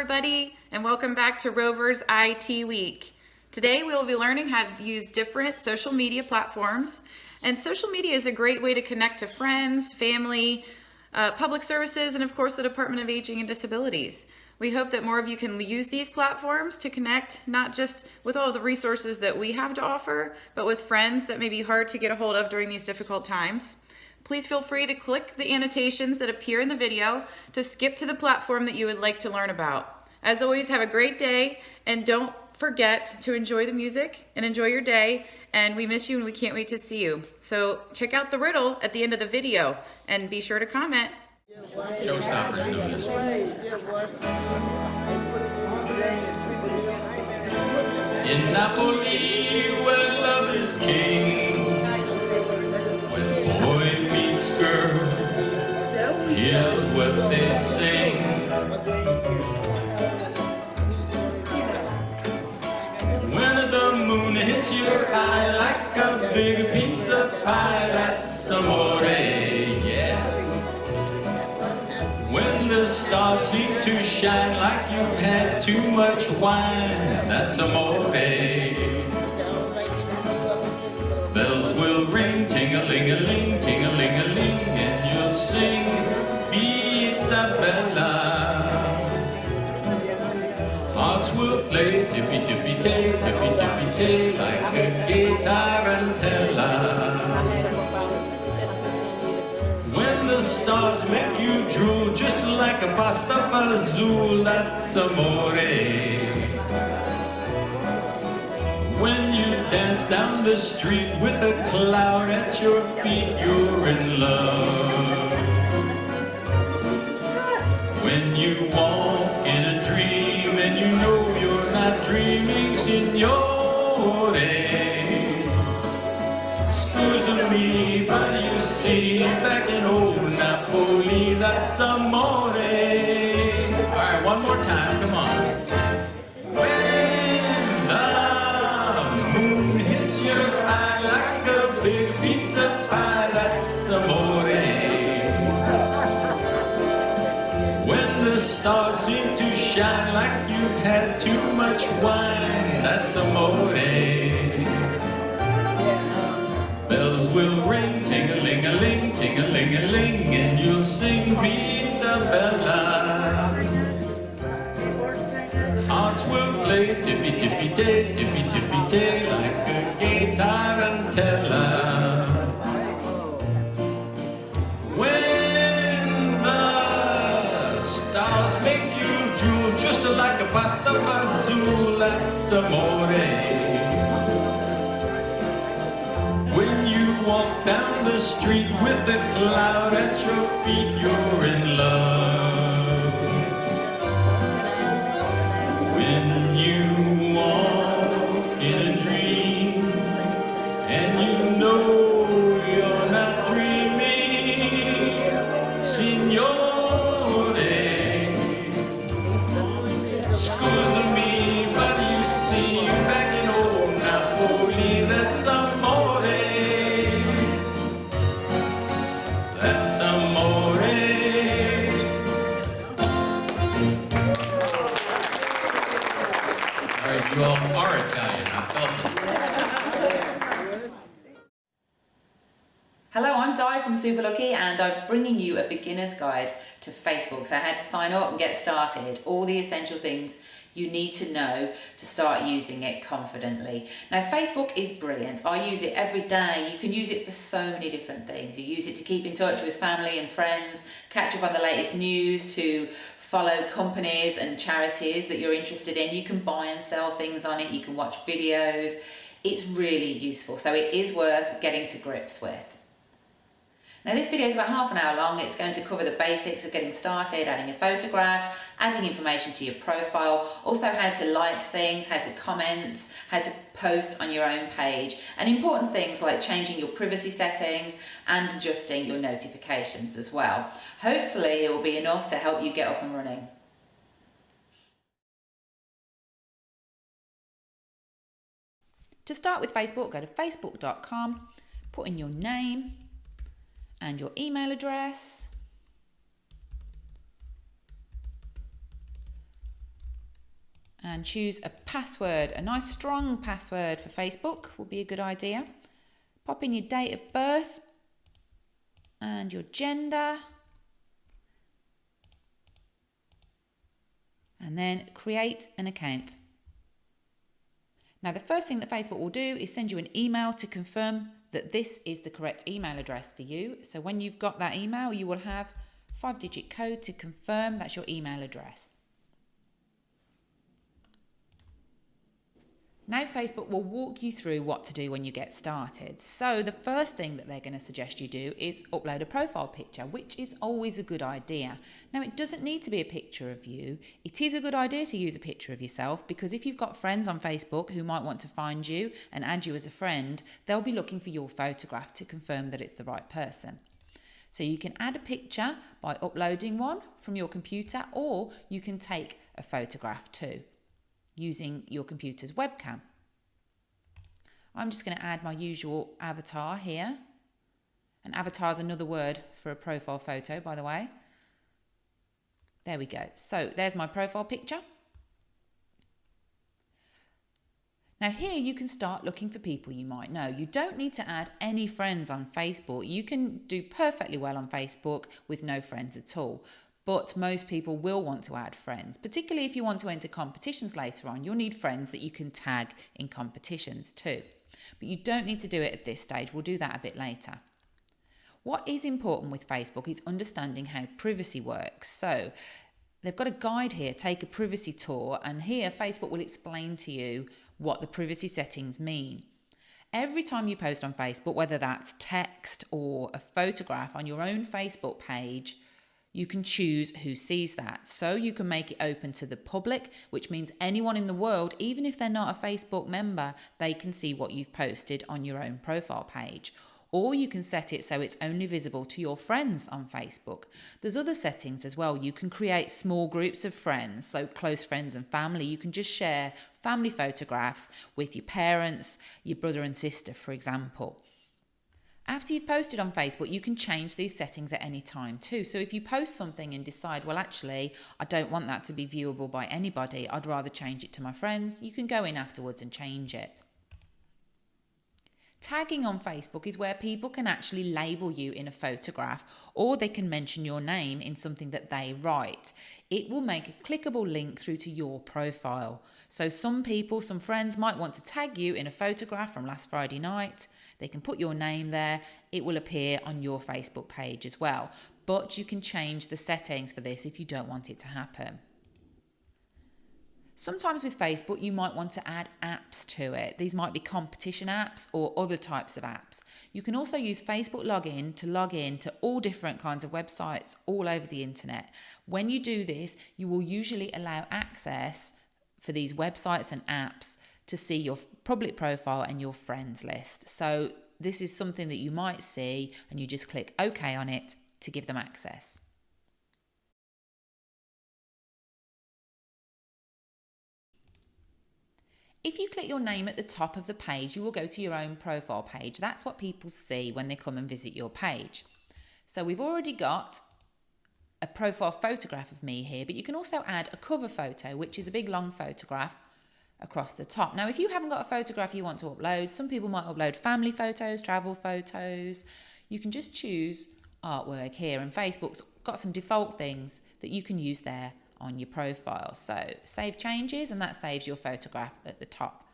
everybody, and welcome back to R.O.V.E.R.S IT Week. Today we will be learning how to use different social media platforms, and social media is a great way to connect to friends, family, public services, and of course the Department of Aging and Disabilities. We hope that more of you can use these platforms to connect not just with all the resources that we have to offer, but with friends that may be hard to get a hold of during these difficult times. Please feel free to click the annotations that appear in the video to skip to the platform that you would like to learn about. As always, have a great day, and don't forget to enjoy the music and enjoy your day, and we miss you and we can't wait to see you. So check out the riddle at the end of the video and be sure to comment. Showstoppers notice. In Napoli, where love is king, when boy meets girl, here's what they sing. When the moon hits your eye like a big pizza pie, that's amore, yeah. When the stars seem to shine like you've had too much wine, that's amore. Bells will ring, ting-a-ling-a-ling, ting-a-ling-a-ling, and you'll sing Vita Bella. Hearts will play tippy-tippy-tay, like a gay tarantella. When the stars make you drool, just like a pasta fazool, that's amore. When you dance down the street with a cloud at your feet, you're in love. When you walk in a dream and you know you're not dreaming, signore. Excuse me, but you see, back in old Napoli, that's amore. All right, one more time, come on. When the moon hits your eye like a big pizza pie, that's amore. When the stars seem to shine like you've had too much wine, that's amore. Bells will ring, ting-a-ling-a-ling, ting-a-ling-a-ling, and you'll sing Vita Bella. Hearts will play tippy-tippy-tay, tippy-tippy-tay, like a gay tarantella. When the stars make you drool, just like a pasta fazool, that's amore. When you walk down the street with a cloud at your feet, you're in love. When you walk in a dream and you know you're not dreaming, signore. Excuse me, but you see, back in old Napoli, that's amore. That's amore. All right, you all are Italian, I felt it. Hello, I'm Di from Super Lucky, and I'm bringing you a beginner's guide to Facebook. So how to sign up and get started, all the essential things you need to know to start using it confidently. Now, Facebook is brilliant. I use it every day. You can use it for so many different things. You use it to keep in touch with family and friends, catch up on the latest news, to follow companies and charities that you're interested in. You can buy and sell things on it. You can watch videos. It's really useful. So it is worth getting to grips with. Now, this video is about half an hour long. It's going to cover the basics of getting started, adding a photograph, adding information to your profile, also how to like things, how to comment, how to post on your own page, and important things like changing your privacy settings and adjusting your notifications as well. Hopefully it will be enough to help you get up and running. To start with Facebook, go to facebook.com, put in your name and your email address, and choose a password. A nice strong password for Facebook will be a good idea. Pop in your date of birth and your gender. And then create an account. Now, the first thing that Facebook will do is send you an email to confirm that this is the correct email address for you. So when you've got that email, you will have a 5-digit code to confirm that's your email address. Now Facebook will walk you through what to do when you get started. So the first thing that they're going to suggest you do is upload a profile picture, which is always a good idea. Now it doesn't need to be a picture of you. It is a good idea to use a picture of yourself, because if you've got friends on Facebook who might want to find you and add you as a friend, they'll be looking for your photograph to confirm that it's the right person. So you can add a picture by uploading one from your computer, or you can take a photograph too, using your computer's webcam. I'm just going to add my usual avatar here. An avatar is another word for a profile photo, by the way. There we go. So there's my profile picture. Now here you can start looking for people you might know. You don't need to add any friends on Facebook. You can do perfectly well on Facebook with no friends at all. But most people will want to add friends, particularly if you want to enter competitions later on. You'll need friends that you can tag in competitions too. But you don't need to do it at this stage. We'll do that a bit later. What is important with Facebook is understanding how privacy works. So they've got a guide here, take a privacy tour, and here Facebook will explain to you what the privacy settings mean. Every time you post on Facebook, whether that's text or a photograph on your own Facebook page, you can choose who sees that. So you can make it open to the public, which means anyone in the world, even if they're not a Facebook member, they can see what you've posted on your own profile page. Or you can set it so it's only visible to your friends on Facebook. There's other settings as well. You can create small groups of friends, so close friends and family. You can just share family photographs with your parents, your brother and sister, for example. After you've posted on Facebook, you can change these settings at any time too. So if you post something and decide, well, actually, I don't want that to be viewable by anybody, I'd rather change it to my friends, you can go in afterwards and change it. Tagging on Facebook is where people can actually label you in a photograph, or they can mention your name in something that they write. It will make a clickable link through to your profile. So some people, some friends might want to tag you in a photograph from last Friday night. They can put your name there. It will appear on your Facebook page as well. But you can change the settings for this if you don't want it to happen. Sometimes with Facebook, you might want to add apps to it. These might be competition apps or other types of apps. You can also use Facebook login to log in to all different kinds of websites all over the internet. When you do this, you will usually allow access for these websites and apps to see your public profile and your friends list. So this is something that you might see, and you just click OK on it to give them access. If you click your name at the top of the page, you will go to your own profile page. That's what people see when they come and visit your page. So we've already got a profile photograph of me here, but you can also add a cover photo, which is a big long photograph across the top. Now, if you haven't got a photograph you want to upload, some people might upload family photos, travel photos. You can just choose artwork here, and Facebook's got some default things that you can use there on your profile. So save changes, and that saves your photograph at the top.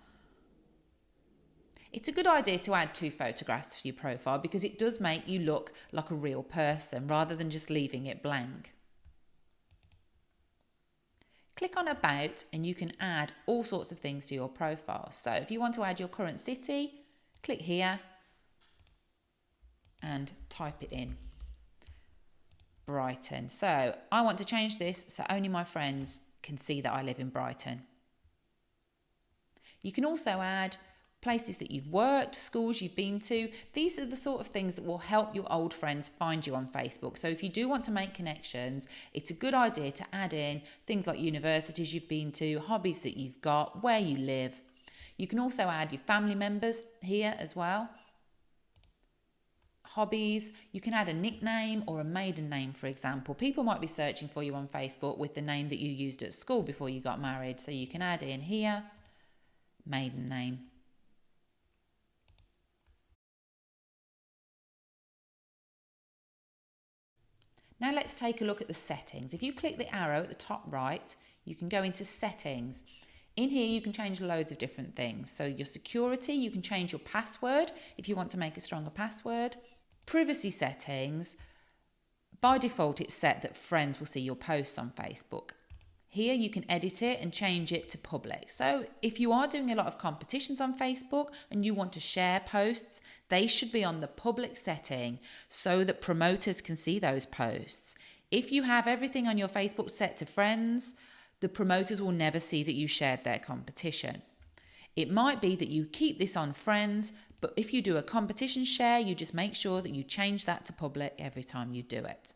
It's a good idea to add 2 photographs to your profile because it does make you look like a real person rather than just leaving it blank. Click on About and you can add all sorts of things to your profile. So if you want to add your current city, click here and type it in. Brighton. So I want to change this so only my friends can see that I live in Brighton. You can also add places that you've worked, schools you've been to. These are the sort of things that will help your old friends find you on Facebook. So if you do want to make connections, it's a good idea to add in things like universities you've been to, hobbies that you've got, where you live. You can also add your family members here as well. hobbies. You can add a nickname or a maiden name, for example. People might be searching for you on Facebook with the name that you used at school before you got married. So you can add in here, maiden name. Now let's take a look at the settings. If you click the arrow at the top right, you can go into settings. In here, you can change loads of different things. So your security, you can change your password if you want to make a stronger password. Privacy settings, by default, it's set that friends will see your posts on Facebook. Here you can edit it and change it to public. So if you are doing a lot of competitions on Facebook and you want to share posts, they should be on the public setting so that promoters can see those posts. If you have everything on your Facebook set to friends, the promoters will never see that you shared their competition. It might be that you keep this on friends, but if you do a competition share, you just make sure that you change that to public every time you do it.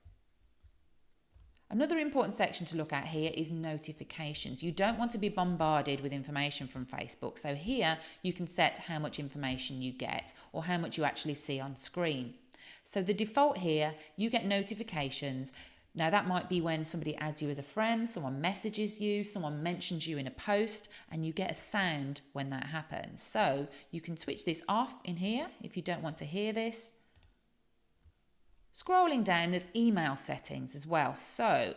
Another important section to look at here is notifications. You don't want to be bombarded with information from Facebook. So here you can set how much information you get or how much you actually see on screen. So the default here, you get notifications. Now that might be when somebody adds you as a friend, someone messages you, someone mentions you in a post, and you get a sound when that happens. So you can switch this off in here if you don't want to hear this. Scrolling down, there's email settings as well. So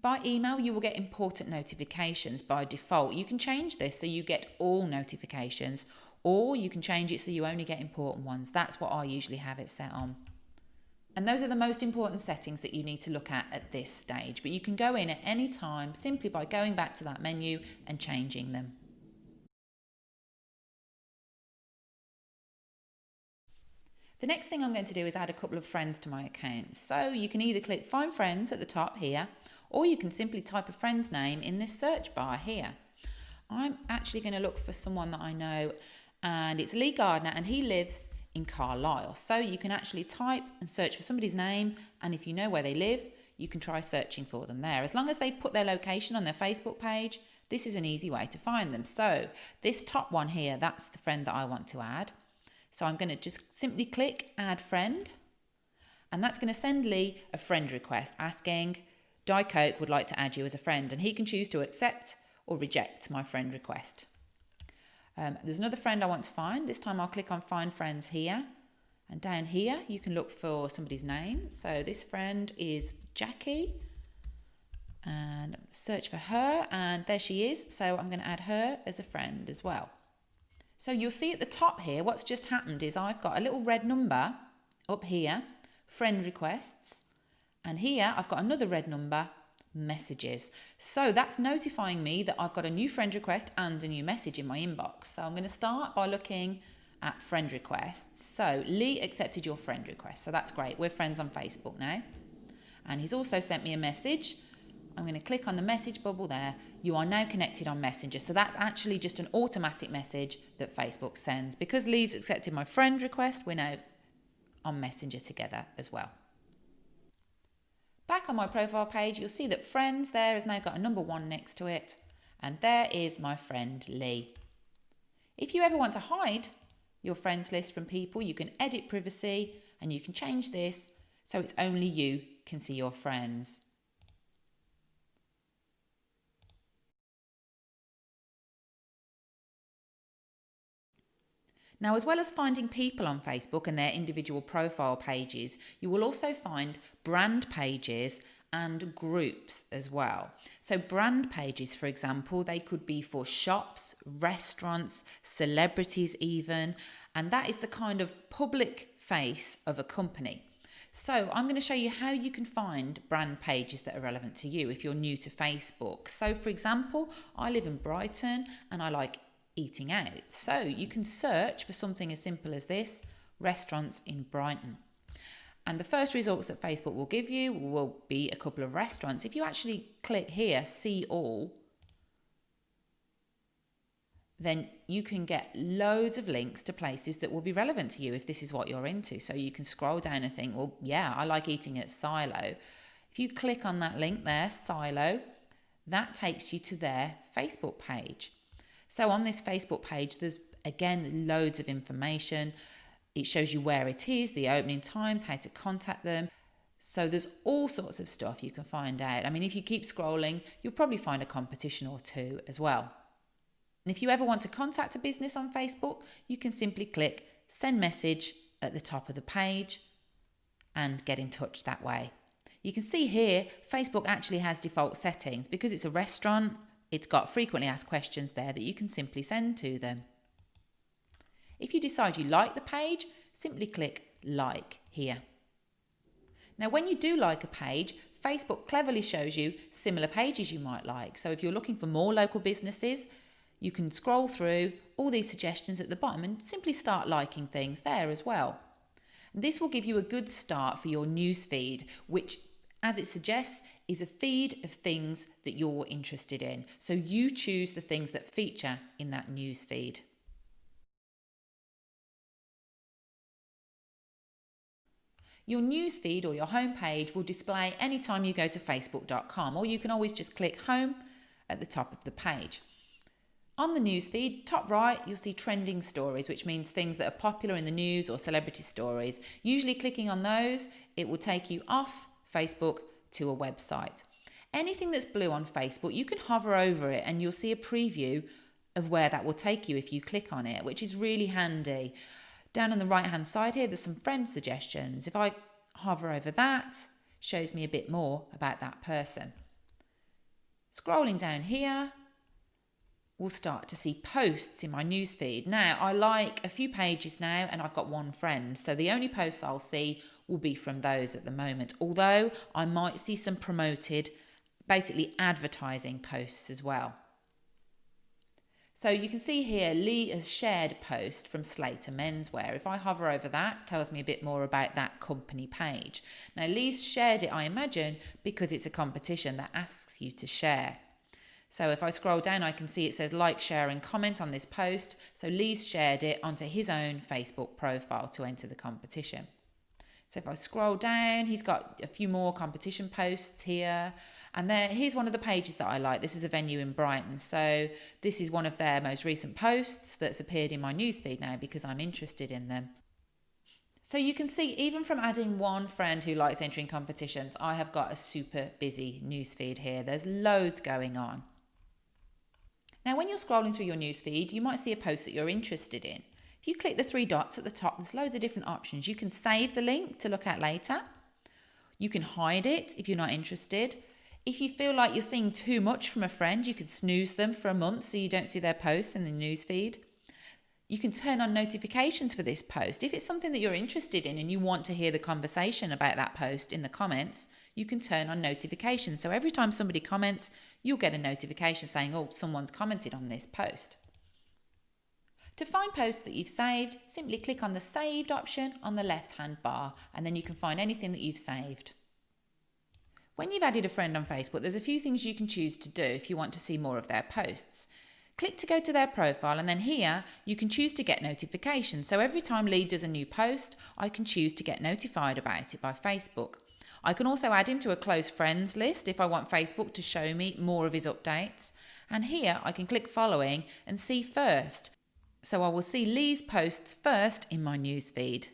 by email, you will get important notifications by default. You can change this so you get all notifications, or you can change it so you only get important ones. That's what I usually have it set on. And those are the most important settings that you need to look at this stage. But you can go in at any time simply by going back to that menu and changing them. The next thing I'm going to do is add a couple of friends to my account. So you can either click Find Friends at the top here, or you can simply type a friend's name in this search bar here. I'm actually going to look for someone that I know, and it's Lee Gardner, and he lives in Carlisle. So you can actually type and search for somebody's name, and if you know where they live, you can try searching for them there. As long as they put their location on their Facebook page, this is an easy way to find them. So this top one here, that's the friend that I want to add. So I'm going to just simply click Add Friend, and that's going to send Lee a friend request asking, Diet Coke would like to add you as a friend, and he can choose to accept or reject my friend request. There's another friend I want to find. This time I'll click on Find Friends here, and down here you can look for somebody's name. So this friend is Jackie, and search for her, and there she is. So I'm going to add her as a friend as well. So you'll see at the top here, what's just happened is I've got a little red number up here, friend requests, and here I've got another red number, messages. So that's notifying me that I've got a new friend request and a new message in my inbox. So I'm going to start by looking at friend requests. So Lee accepted your friend request. So that's great. We're friends on Facebook now. And he's also sent me a message. I'm going to click on the message bubble there. You are now connected on Messenger. So that's actually just an automatic message that Facebook sends. Because Lee's accepted my friend request, we're now on Messenger together as well. Back on my profile page, you'll see that friends there has now got a number 1 next to it. And there is my friend Lee. If you ever want to hide your friends list from people, you can edit privacy and you can change this so it's only you can see your friends. Now, as well as finding people on Facebook and their individual profile pages, you will also find brand pages and groups as well. So brand pages, for example, they could be for shops, restaurants, celebrities even, and that is the kind of public face of a company. So I'm going to show you how you can find brand pages that are relevant to you if you're new to Facebook. So for example, I live in Brighton and I like eating out. So you can search for something as simple as this, restaurants in Brighton. And the first results that Facebook will give you will be a couple of restaurants. If you actually click here, see all, then you can get loads of links to places that will be relevant to you if this is what you're into. So you can scroll down and think, well, yeah, I like eating at Silo. If you click on that link there, Silo, that takes you to their Facebook page. So on this Facebook page, there's again loads of information. It shows you where it is, the opening times, how to contact them. So there's all sorts of stuff you can find out. I mean, if you keep scrolling, you'll probably find a competition or two as well. And if you ever want to contact a business on Facebook, you can simply click send message at the top of the page and get in touch that way. You can see here, Facebook actually has default settings. Because it's a restaurant, it's got frequently asked questions there that you can simply send to them. If you decide you like the page, simply click like here. Now, when you do like a page, Facebook cleverly shows you similar pages you might like. So if you're looking for more local businesses, you can scroll through all these suggestions at the bottom and simply start liking things there as well. This will give you a good start for your news feed, which, as it suggests, is a feed of things that you're interested in. So you choose the things that feature in that news feed. Your newsfeed or your homepage will display anytime you go to facebook.com, or you can always just click home at the top of the page. On the newsfeed, top right, you'll see trending stories, which means things that are popular in the news or celebrity stories. Usually clicking on those, it will take you off Facebook to a website. Anything that's blue on Facebook, you can hover over it and you'll see a preview of where that will take you if you click on it, which is really handy. Down on the right hand side here, there's some friend suggestions. If I hover over that, shows me a bit more about that person. Scrolling down here, we'll start to see posts in my newsfeed. Now, I like a few pages now and I've got one friend, so the only posts I'll see will be from those at the moment, although I might see some promoted, basically advertising posts as well. So you can see here, Lee has shared a post from Slater Menswear. If I hover over that, it tells me a bit more about that company page. Now, Lee's shared it, I imagine, because it's a competition that asks you to share. So if I scroll down, I can see it says like, share and comment on this post. So Lee's shared it onto his own Facebook profile to enter the competition. So if I scroll down, he's got a few more competition posts here. And here's one of the pages that I like. This is a venue in Brighton. So this is one of their most recent posts that's appeared in my newsfeed now because I'm interested in them. So you can see, even from adding one friend who likes entering competitions, I have got a super busy newsfeed here. There's loads going on. Now, when you're scrolling through your newsfeed, you might see a post that you're interested in. If you click the three dots at the top, there's loads of different options. You can save the link to look at later. You can hide it if you're not interested. If you feel like you're seeing too much from a friend, you could snooze them for a month so you don't see their posts in the newsfeed. You can turn on notifications for this post. If it's something that you're interested in and you want to hear the conversation about that post in the comments, you can turn on notifications. So every time somebody comments, you'll get a notification saying, oh, someone's commented on this post. To find posts that you've saved, simply click on the saved option on the left-hand bar, and then you can find anything that you've saved. When you've added a friend on Facebook, there's a few things you can choose to do if you want to see more of their posts. Click to go to their profile, and then here you can choose to get notifications. So every time Lee does a new post, I can choose to get notified about it by Facebook. I can also add him to a close friends list if I want Facebook to show me more of his updates. And here I can click following and see first. So I will see Lee's posts first in my newsfeed.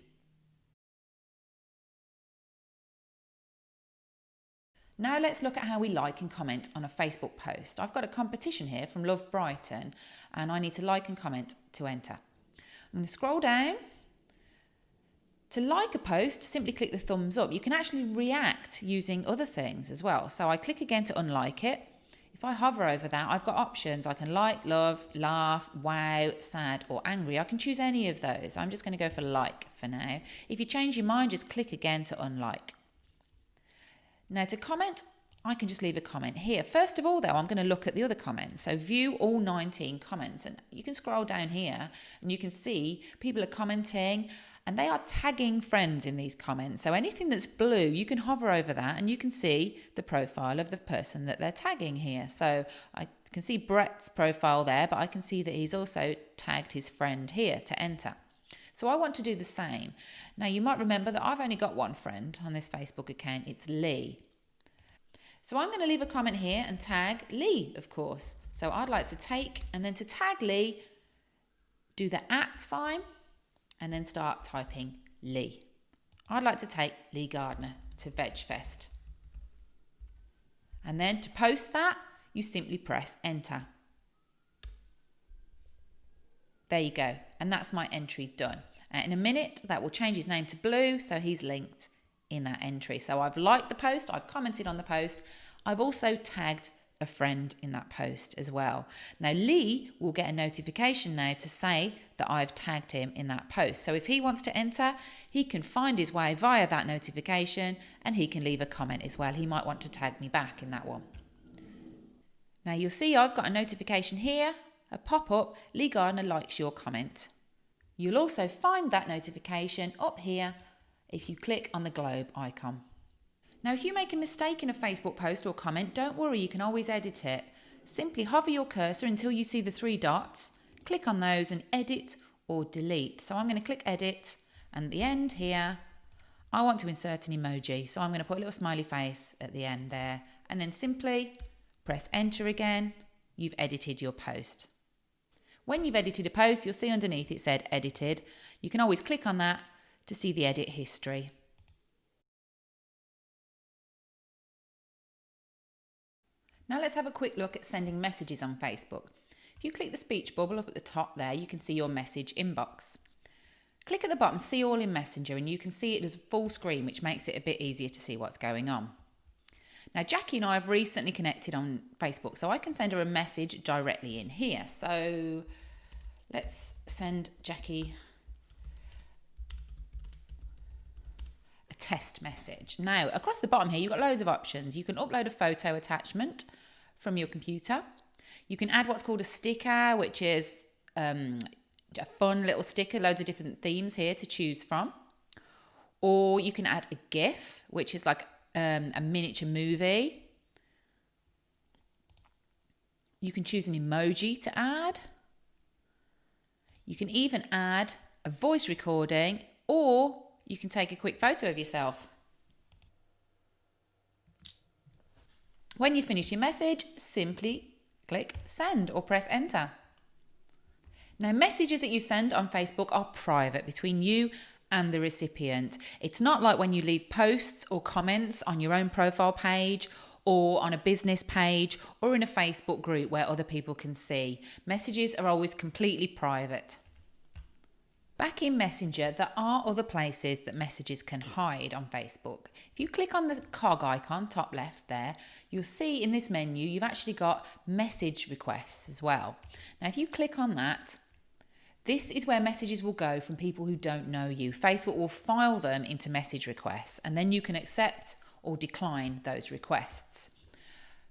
Now let's look at how we like and comment on a Facebook post. I've got a competition here from Love Brighton and I need to like and comment to enter. I'm going to scroll down. To like a post, simply click the thumbs up. You can actually react using other things as well. So I click again to unlike it. If I hover over that, I've got options. I can like, love, laugh, wow, sad or angry. I can choose any of those. I'm just going to go for like for now. If you change your mind, just click again to unlike. Now to comment, I can just leave a comment here. First of all though, I'm going to look at the other comments. So view all 19 comments, and you can scroll down here and you can see people are commenting and they are tagging friends in these comments. So anything that's blue, you can hover over that and you can see the profile of the person that they're tagging here. So I can see Brett's profile there, but I can see that he's also tagged his friend here to enter. So I want to do the same. Now you might remember that I've only got one friend on this Facebook account, it's Lee. So I'm going to leave a comment here and tag Lee, of course. So I'd like to take, and then to tag Lee, do the @ sign, and then start typing Lee. I'd like to take Lee Gardner to Veg Fest. And then to post that, you simply press enter. There you go. And that's my entry done. And in a minute, that will change his name to Blue, so he's linked in that entry. So I've liked the post, I've commented on the post, I've also tagged a friend in that post as well. Now Lee will get a notification now to say that I've tagged him in that post. So if he wants to enter, he can find his way via that notification and he can leave a comment as well. He might want to tag me back in that one. Now you'll see I've got a notification here, a pop-up, Lee Gardner likes your comment. You'll also find that notification up here if you click on the globe icon. Now, if you make a mistake in a Facebook post or comment, don't worry, you can always edit it. Simply hover your cursor until you see the 3 dots, click on those and edit or delete. So I'm going to click edit, and at the end here, I want to insert an emoji. So I'm going to put a little smiley face at the end there, and then simply press enter again. You've edited your post. When you've edited a post, you'll see underneath it said edited. You can always click on that to see the edit history. Now let's have a quick look at sending messages on Facebook. If you click the speech bubble up at the top there, you can see your message inbox. Click at the bottom, see all in Messenger, and you can see it as full screen, which makes it a bit easier to see what's going on. Now Jackie and I have recently connected on Facebook, so I can send her a message directly in here. So let's send Jackie a test message. Now across the bottom here, you've got loads of options. You can upload a photo attachment from your computer. You can add what's called a sticker, which is a fun little sticker, loads of different themes here to choose from. Or you can add a GIF, which is like a miniature movie. You can choose an emoji to add. You can even add a voice recording, or you can take a quick photo of yourself. When you finish your message, simply click send or press enter. Now, messages that you send on Facebook are private between you and the recipient. It's not like when you leave posts or comments on your own profile page or on a business page or in a Facebook group where other people can see. Messages are always completely private. Back in Messenger, there are other places that messages can hide on Facebook. If you click on the cog icon, top left there, you'll see in this menu, you've actually got message requests as well. Now, if you click on that, this is where messages will go from people who don't know you. Facebook will file them into message requests, and then you can accept or decline those requests.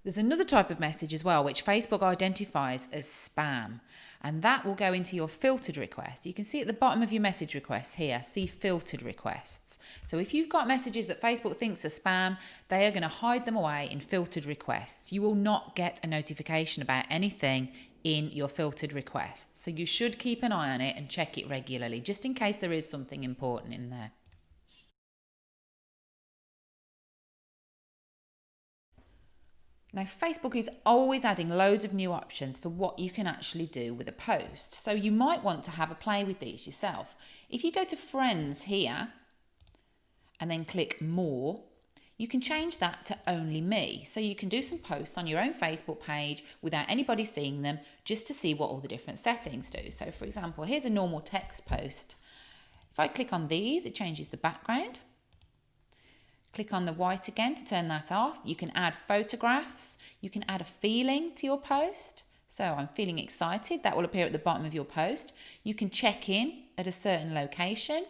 There's another type of message as well, which Facebook identifies as spam, and that will go into your filtered requests. You can see at the bottom of your message requests here, see filtered requests. So if you've got messages that Facebook thinks are spam, they are going to hide them away in filtered requests. You will not get a notification about anything in your filtered requests. So you should keep an eye on it and check it regularly, just in case there is something important in there. Now, Facebook is always adding loads of new options for what you can actually do with a post. So you might want to have a play with these yourself. If you go to Friends here and then click More, you can change that to Only Me. So you can do some posts on your own Facebook page without anybody seeing them, just to see what all the different settings do. So for example, here's a normal text post. If I click on these, it changes the background. Click on the white again to turn that off. You can add photographs. You can add a feeling to your post. So I'm feeling excited. That will appear at the bottom of your post. You can check in at a certain location.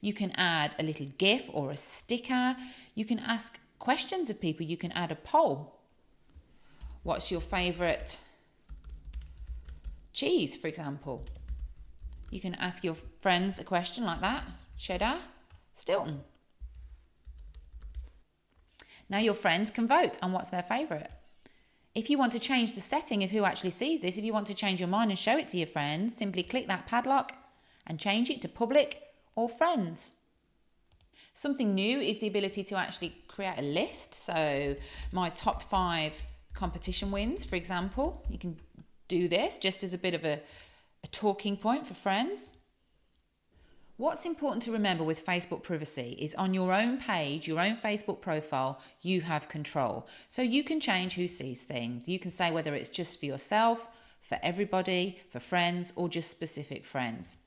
You can add a little GIF or a sticker. You can ask questions of people. You can add a poll. What's your favourite cheese, for example? You can ask your friends a question like that. Cheddar, Stilton. Now your friends can vote on what's their favourite. If you want to change the setting of who actually sees this, if you want to change your mind and show it to your friends, simply click that padlock and change it to public or friends. Something new is the ability to actually create a list. So my top 5 competition wins, for example. You can do this just as a bit of a talking point for friends. What's important to remember with Facebook privacy is on your own page, your own Facebook profile, you have control. So you can change who sees things. You can say whether it's just for yourself, for everybody, for friends, or just specific friends.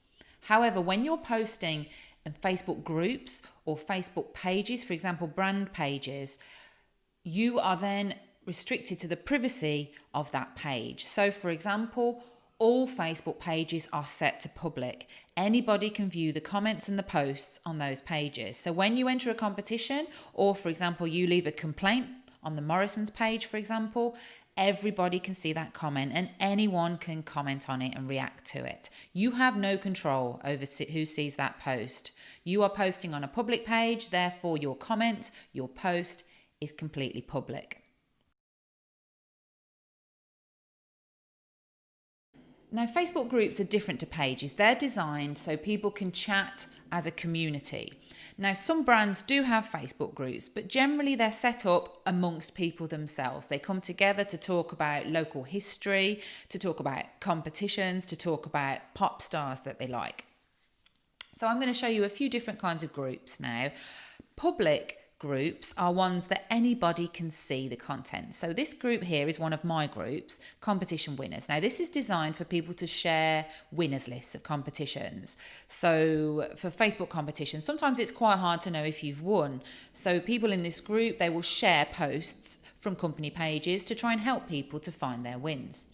However, when you're posting in Facebook groups or Facebook pages, for example, brand pages, you are then restricted to the privacy of that page. So for example, all Facebook pages are set to public. Anybody can view the comments and the posts on those pages. So when you enter a competition, or for example, you leave a complaint on the Morrison's page, for example, everybody can see that comment and anyone can comment on it and react to it. You have no control over who sees that post. You are posting on a public page, therefore your comment, your post is completely public. Now, Facebook groups are different to pages. They're designed so people can chat as a community. Now, some brands do have Facebook groups, but generally they're set up amongst people themselves. They come together to talk about local history, to talk about competitions, to talk about pop stars that they like. So I'm going to show you a few different kinds of groups now. Public groups are ones that anybody can see the content. So this group here is one of my groups, Competition Winners. Now this is designed for people to share winners lists of competitions. So for Facebook competitions, sometimes it's quite hard to know if you've won. So people in this group, they will share posts from company pages to try and help people to find their wins.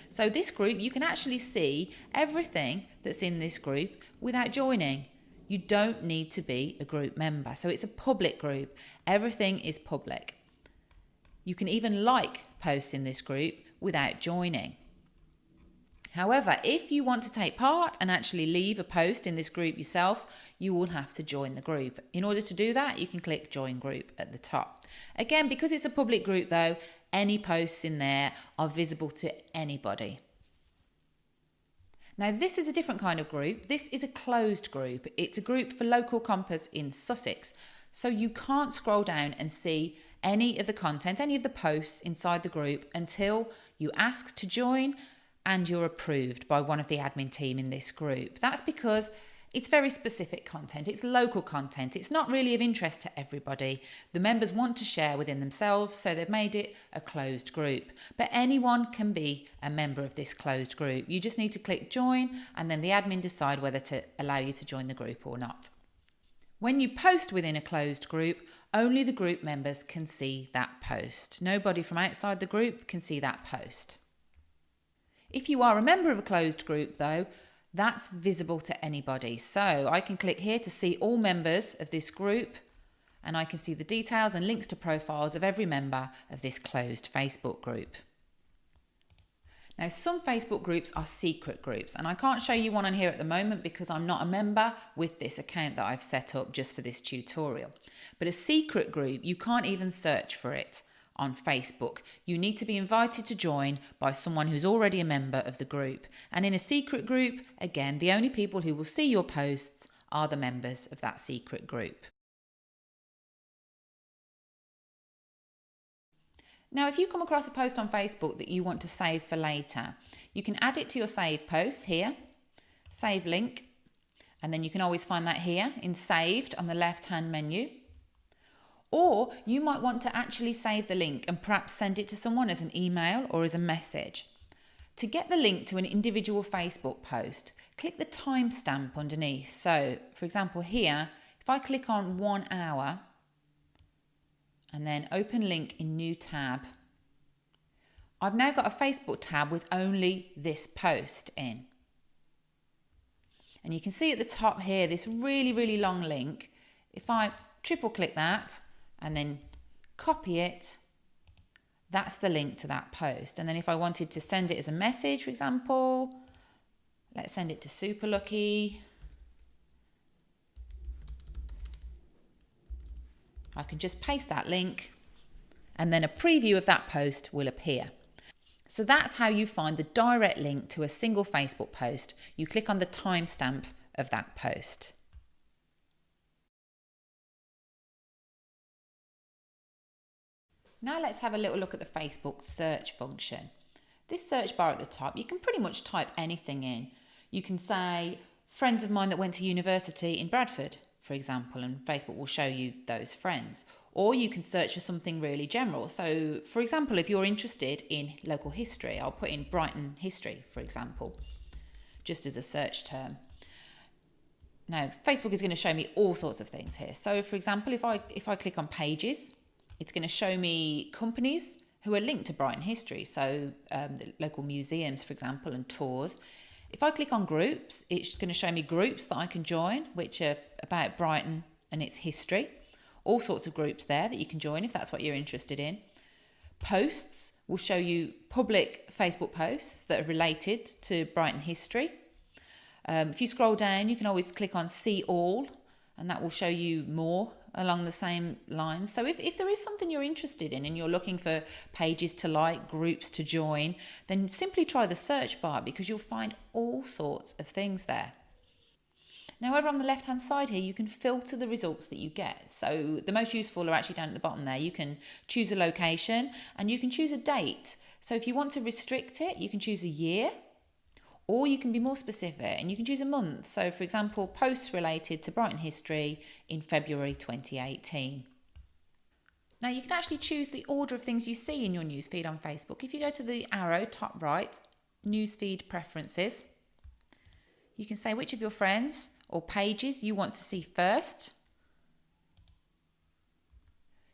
So this group, you can actually see everything that's in this group without joining. You don't need to be a group member. So it's a public group. Everything is public. You can even like posts in this group without joining. However, if you want to take part and actually leave a post in this group yourself, you will have to join the group. In order to do that, you can click Join Group at the top. Again, because it's a public group though, any posts in there are visible to anybody. Now, this is a different kind of group. This is a closed group. It's a group for local compers in Sussex. So you can't scroll down and see any of the content, any of the posts inside the group until you ask to join and you're approved by one of the admin team in this group. That's because it's very specific content. It's local content. It's not really of interest to everybody. The members want to share within themselves, so they've made it a closed group. But anyone can be a member of this closed group. You just need to click join and then the admin decide whether to allow you to join the group or not. When you post within a closed group, only the group members can see that post. Nobody from outside the group can see that post. If you are a member of a closed group though, that's visible to anybody. So I can click here to see all members of this group and I can see the details and links to profiles of every member of this closed Facebook group. Now, some Facebook groups are secret groups and I can't show you one on here at the moment because I'm not a member with this account that I've set up just for this tutorial. But a secret group, you can't even search for it on Facebook. You need to be invited to join by someone who's already a member of the group. And in a secret group, again, the only people who will see your posts are the members of that secret group. Now, if you come across a post on Facebook that you want to save for later, you can add it to your saved posts here, save link, and then you can always find that here in saved on the left-hand menu. Or you might want to actually save the link and perhaps send it to someone as an email or as a message. To get the link to an individual Facebook post, click the timestamp underneath. So, for example, here, if I click on 1 hour and then open link in new tab, I've now got a Facebook tab with only this post in. And you can see at the top here, this really long link. If I triple click that, and then copy it, that's the link to that post. And then if I wanted to send it as a message, for example, let's send it to Super Lucky. I can just paste that link and then a preview of that post will appear. So that's how you find the direct link to a single Facebook post. You click on the timestamp of that post. Now let's have a little look at the Facebook search function. This search bar at the top, you can pretty much type anything in. You can say friends of mine that went to university in Bradford, for example, and Facebook will show you those friends. Or you can search for something really general. So, for example, if you're interested in local history, I'll put in Brighton history, for example, just as a search term. Now, Facebook is going to show me all sorts of things here. So, for example, if I click on pages, it's going to show me companies who are linked to Brighton history. So, the local museums, for example, and tours. If I click on groups, it's going to show me groups that I can join, which are about Brighton and its history. All sorts of groups there that you can join if that's what you're interested in. Posts will show you public Facebook posts that are related to Brighton history. If you scroll down, you can always click on see all, and that will show you more along the same lines. So if there is something you're interested in and you're looking for pages to like, groups to join, then simply try the search bar, because you'll find all sorts of things there. Now, over on the left hand side here, you can filter the results that you get. So the most useful are actually down at the bottom there. You can choose a location and you can choose a date. So if you want to restrict it, you can choose a year, or you can be more specific and you can choose a month. So for example, posts related to Brighton history in February 2018. Now you can actually choose the order of things you see in your newsfeed on Facebook. If you go to the arrow top right, newsfeed preferences, you can say which of your friends or pages you want to see first.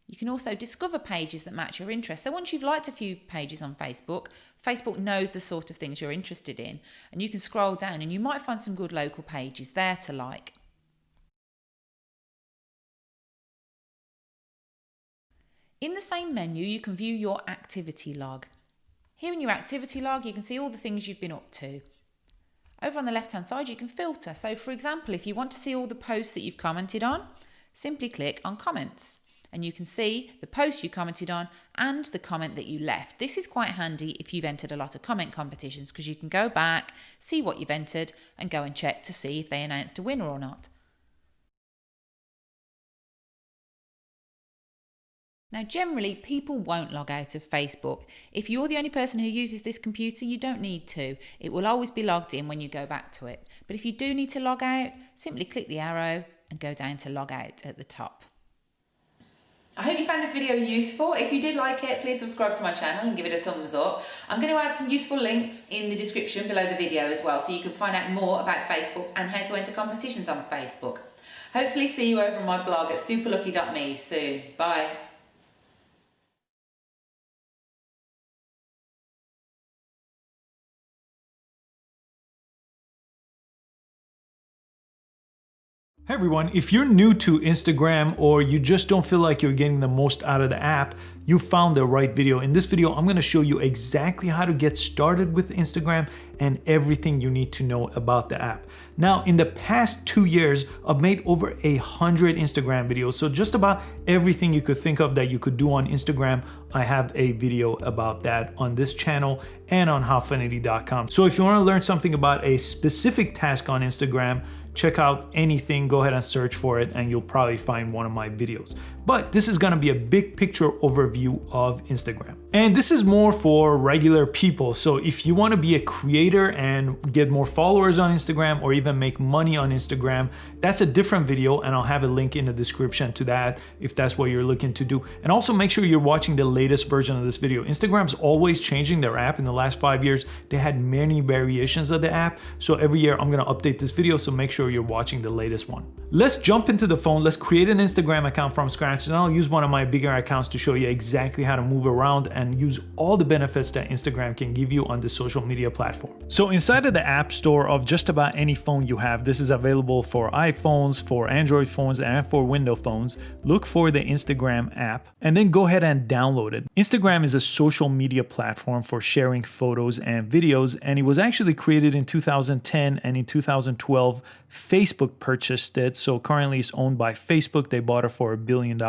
You can also discover pages that match your interests. So once you've liked a few pages on Facebook, Facebook knows the sort of things you're interested in, and you can scroll down and you might find some good local pages there to like. In the same menu, you can view your activity log. Here in your activity log, you can see all the things you've been up to. Over on the left-hand side, you can filter. So, for example, if you want to see all the posts that you've commented on, simply click on comments, and you can see the post you commented on and the comment that you left. This is quite handy if you've entered a lot of comment competitions, because you can go back, see what you've entered, and go and check to see if they announced a winner or not. Now, generally, people won't log out of Facebook. If you're the only person who uses this computer, you don't need to. It will always be logged in when you go back to it. But if you do need to log out, simply click the arrow and go down to log out at the top. I hope you found this video useful. If you did like it, please subscribe to my channel and give it a thumbs up. I'm going to add some useful links in the description below the video as well, so you can find out more about Facebook and how to enter competitions on Facebook. Hopefully see you over on my blog at superlucky.me soon. Bye. Hey everyone, if you're new to Instagram or you just don't feel like you're getting the most out of the app, you found the right video. In this video, I'm going to show you exactly how to get started with Instagram and everything you need to know about the app. Now, in the past 2 years, I've made over 100 Instagram videos. So just about everything you could think of that you could do on Instagram, I have a video about that on this channel and on howfinity.com. So if you want to learn something about a specific task on Instagram, check out anything, go ahead and search for it, and you'll probably find one of my videos. But this is gonna be a big picture overview of Instagram. And this is more for regular people. So if you wanna be a creator and get more followers on Instagram or even make money on Instagram, that's a different video, and I'll have a link in the description to that if that's what you're looking to do. And also make sure you're watching the latest version of this video. Instagram's always changing their app. In the last 5 years, they had many variations of the app. So every year I'm gonna update this video, so make sure you're watching the latest one. Let's jump into the phone. Let's create an Instagram account from scratch, and I'll use one of my bigger accounts to show you exactly how to move around and use all the benefits that Instagram can give you on the social media platform. So inside of the app store of just about any phone you have, this is available for iPhones, for Android phones, and for Windows phones. Look for the Instagram app and then go ahead and download it. Instagram is a social media platform for sharing photos and videos, and it was actually created in 2010, and in 2012 Facebook purchased it. So currently it's owned by Facebook. They bought it for $1 billion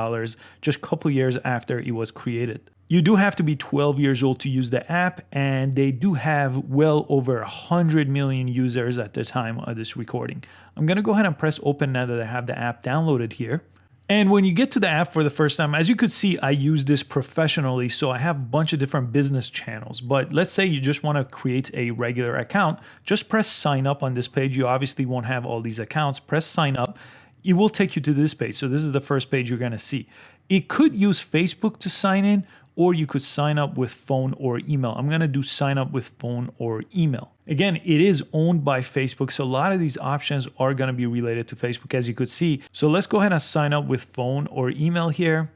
just a couple years after it was created. You do have to be 12 years old to use the app, and they do have well over 100 million users at the time of this recording. I'm gonna go ahead and press open now that I have the app downloaded here. And when you get to the app for the first time, as you could see, I use this professionally. So I have a bunch of different business channels. But let's say you just want to create a regular account. Just press sign up on this page. You obviously won't have all these accounts. Press sign up. It will take you to this page. So this is the first page you're going to see. It could use Facebook to sign in, or you could sign up with phone or email. I'm going to do sign up with phone or email. Again, it is owned by Facebook, so a lot of these options are going to be related to Facebook, as you could see. So let's go ahead and sign up with phone or email here.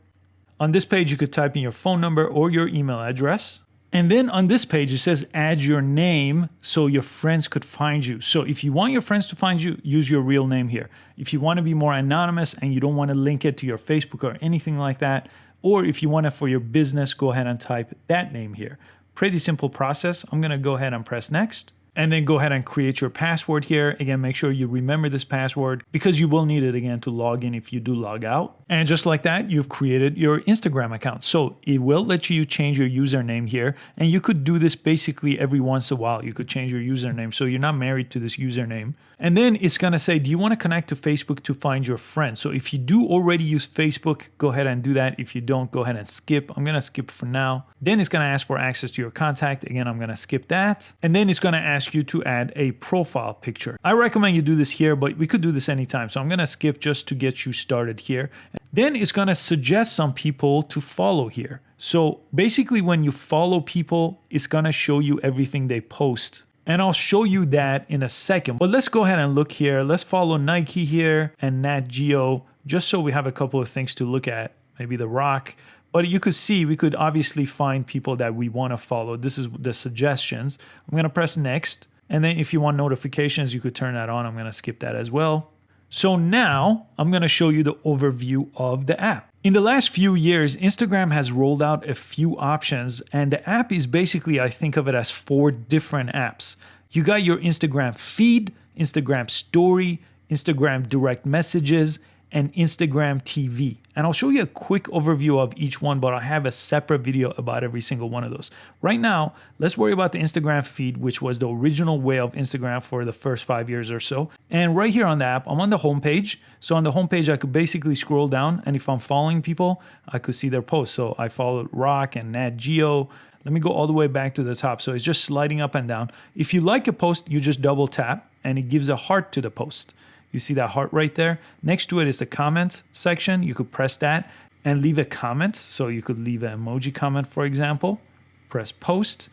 On this page, you could type in your phone number or your email address. And then on this page, it says add your name so your friends could find you. So if you want your friends to find you, use your real name here. If you want to be more anonymous and you don't want to link it to your Facebook or anything like that, or if you want it for your business, go ahead and type that name here. Pretty simple process. I'm going to go ahead and press next. And then go ahead and create your password here. Again, make sure you remember this password because you will need it again to log in if you do log out. And just like that, you've created your Instagram account. So it will let you change your username here. And you could do this basically every once in a while. You could change your username. So you're not married to this username. And then it's going to say, do you want to connect to Facebook to find your friends? So if you do already use Facebook, go ahead and do that. If you don't, go ahead and skip. I'm going to skip for now. Then it's going to ask for access to your contact. Again, I'm going to skip that. And then it's going to ask you to add a profile picture. I recommend you do this here, but we could do this anytime. So I'm going to skip just to get you started here. Then it's going to suggest some people to follow here. So basically when you follow people, it's going to show you everything they post. And I'll show you that in a second. But let's go ahead and look here. Let's follow Nike here and Nat Geo, just so we have a couple of things to look at. Maybe The Rock. But you could see, we could obviously find people that we want to follow. This is the suggestions. I'm going to press next. And then if you want notifications, you could turn that on. I'm going to skip that as well. So now I'm going to show you the overview of the app. In the last few years, Instagram has rolled out a few options, and the app is basically, I think of it as 4 different apps. You got your Instagram feed, Instagram story, Instagram direct messages, and Instagram TV. And I'll show you a quick overview of each one, but I have a separate video about every single one of those. Right now, let's worry about the Instagram feed, which was the original way of Instagram for the first 5 years or so. And right here on the app, I'm on the homepage. So on the homepage, I could basically scroll down, and if I'm following people, I could see their posts. So I followed Rock and Nat Geo. Let me go all the way back to the top. So it's just sliding up and down. If you like a post, you just double tap, and it gives a heart to the post. You see that heart right there? Next to it is the comment section. You could press that and leave a comment. So you could leave an emoji comment, for example. Press post,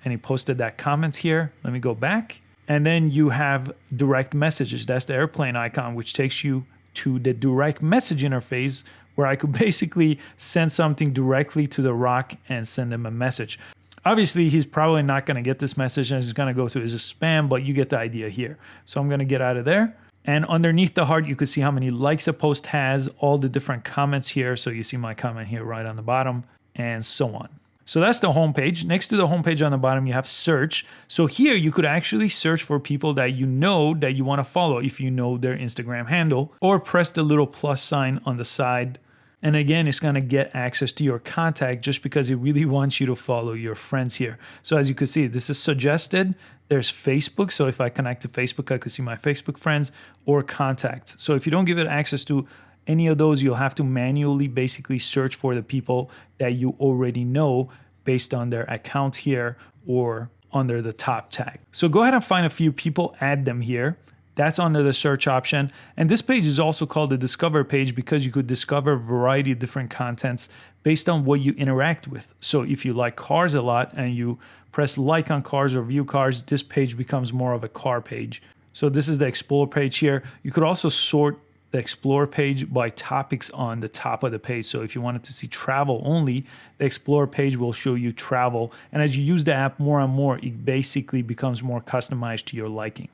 and he posted that comment here. Let me go back. And then you have direct messages. That's the airplane icon, which takes you to the direct message interface where I could basically send something directly to The Rock and send him a message. Obviously, he's probably not going to get this message and it's going to go to his spam, but you get the idea here. So I'm going to get out of there. And underneath the heart, you can see how many likes a post has, all the different comments here. So you see my comment here right on the bottom, and so on. So that's the homepage. Next to the homepage on the bottom, you have search. So here you could actually search for people that you know that you want to follow if you know their Instagram handle, or press the little plus sign on the side. And again, it's going to get access to your contact just because it really wants you to follow your friends here. So as you can see, this is suggested. There's Facebook. So if I connect to Facebook, I could see my Facebook friends, or contact. So if you don't give it access to any of those, you'll have to manually basically search for the people that you already know based on their account here or under the top tag. So go ahead and find a few people, add them here. That's under the search option. And this page is also called the Discover page because you could discover a variety of different contents based on what you interact with. So if you like cars a lot and you press like on cars or view cars, this page becomes more of a car page. So this is the Explore page here. You could also sort the Explore page by topics on the top of the page. So if you wanted to see travel only, the Explore page will show you travel. And as you use the app more and more, it basically becomes more customized to your liking.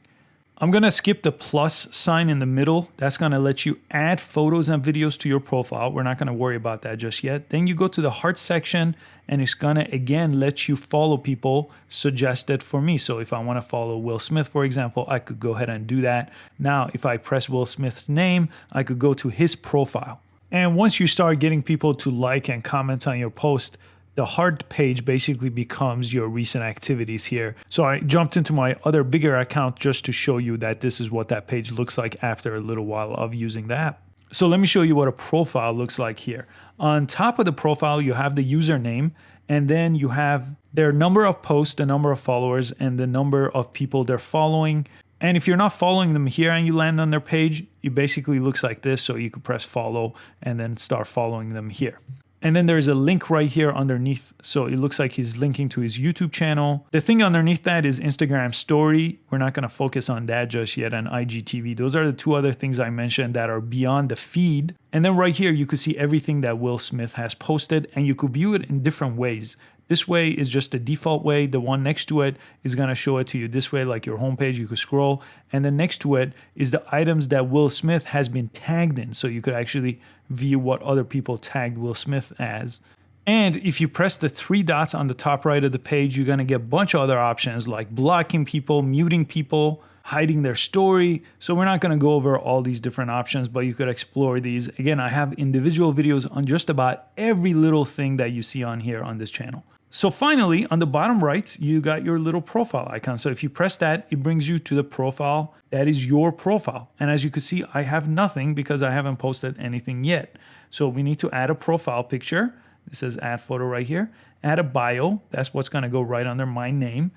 I'm going to skip the plus sign in the middle. That's going to let you add photos and videos to your profile. We're not going to worry about that just yet. Then you go to the heart section, and it's going to, again, let you follow people suggested for me. So if I want to follow Will Smith, for example, I could go ahead and do that. Now, if I press Will Smith's name, I could go to his profile. And once you start getting people to like and comment on your post, the heart page basically becomes your recent activities here. So I jumped into my other bigger account just to show you that this is what that page looks like after a little while of using the app. So let me show you what a profile looks like here. On top of the profile, you have the username, and then you have their number of posts, the number of followers, and the number of people they're following. And if you're not following them here and you land on their page, it basically looks like this. So you could press follow and then start following them here. And then there's a link right here underneath. So it looks like he's linking to his YouTube channel. The thing underneath that is Instagram story. We're not going to focus on that just yet, and IGTV. Those are the two other things I mentioned that are beyond the feed. And then right here, you could see everything that Will Smith has posted, and you could view it in different ways. This way is just the default way. The one next to it is going to show it to you this way, like your homepage. You could scroll. And then next to it is the items that Will Smith has been tagged in. So you could actually view what other people tagged Will Smith as. And if you press the three dots on the top right of the page, you're going to get a bunch of other options like blocking people, muting people, hiding their story. So we're not going to go over all these different options, but you could explore these. Again, I have individual videos on just about every little thing that you see on here on this channel. So finally, on the bottom right, you got your little profile icon. So if you press that, it brings you to the profile. That is your profile. And as you can see, I have nothing because I haven't posted anything yet. So we need to add a profile picture. It says add photo right here. Add a bio. That's what's going to go right under my name.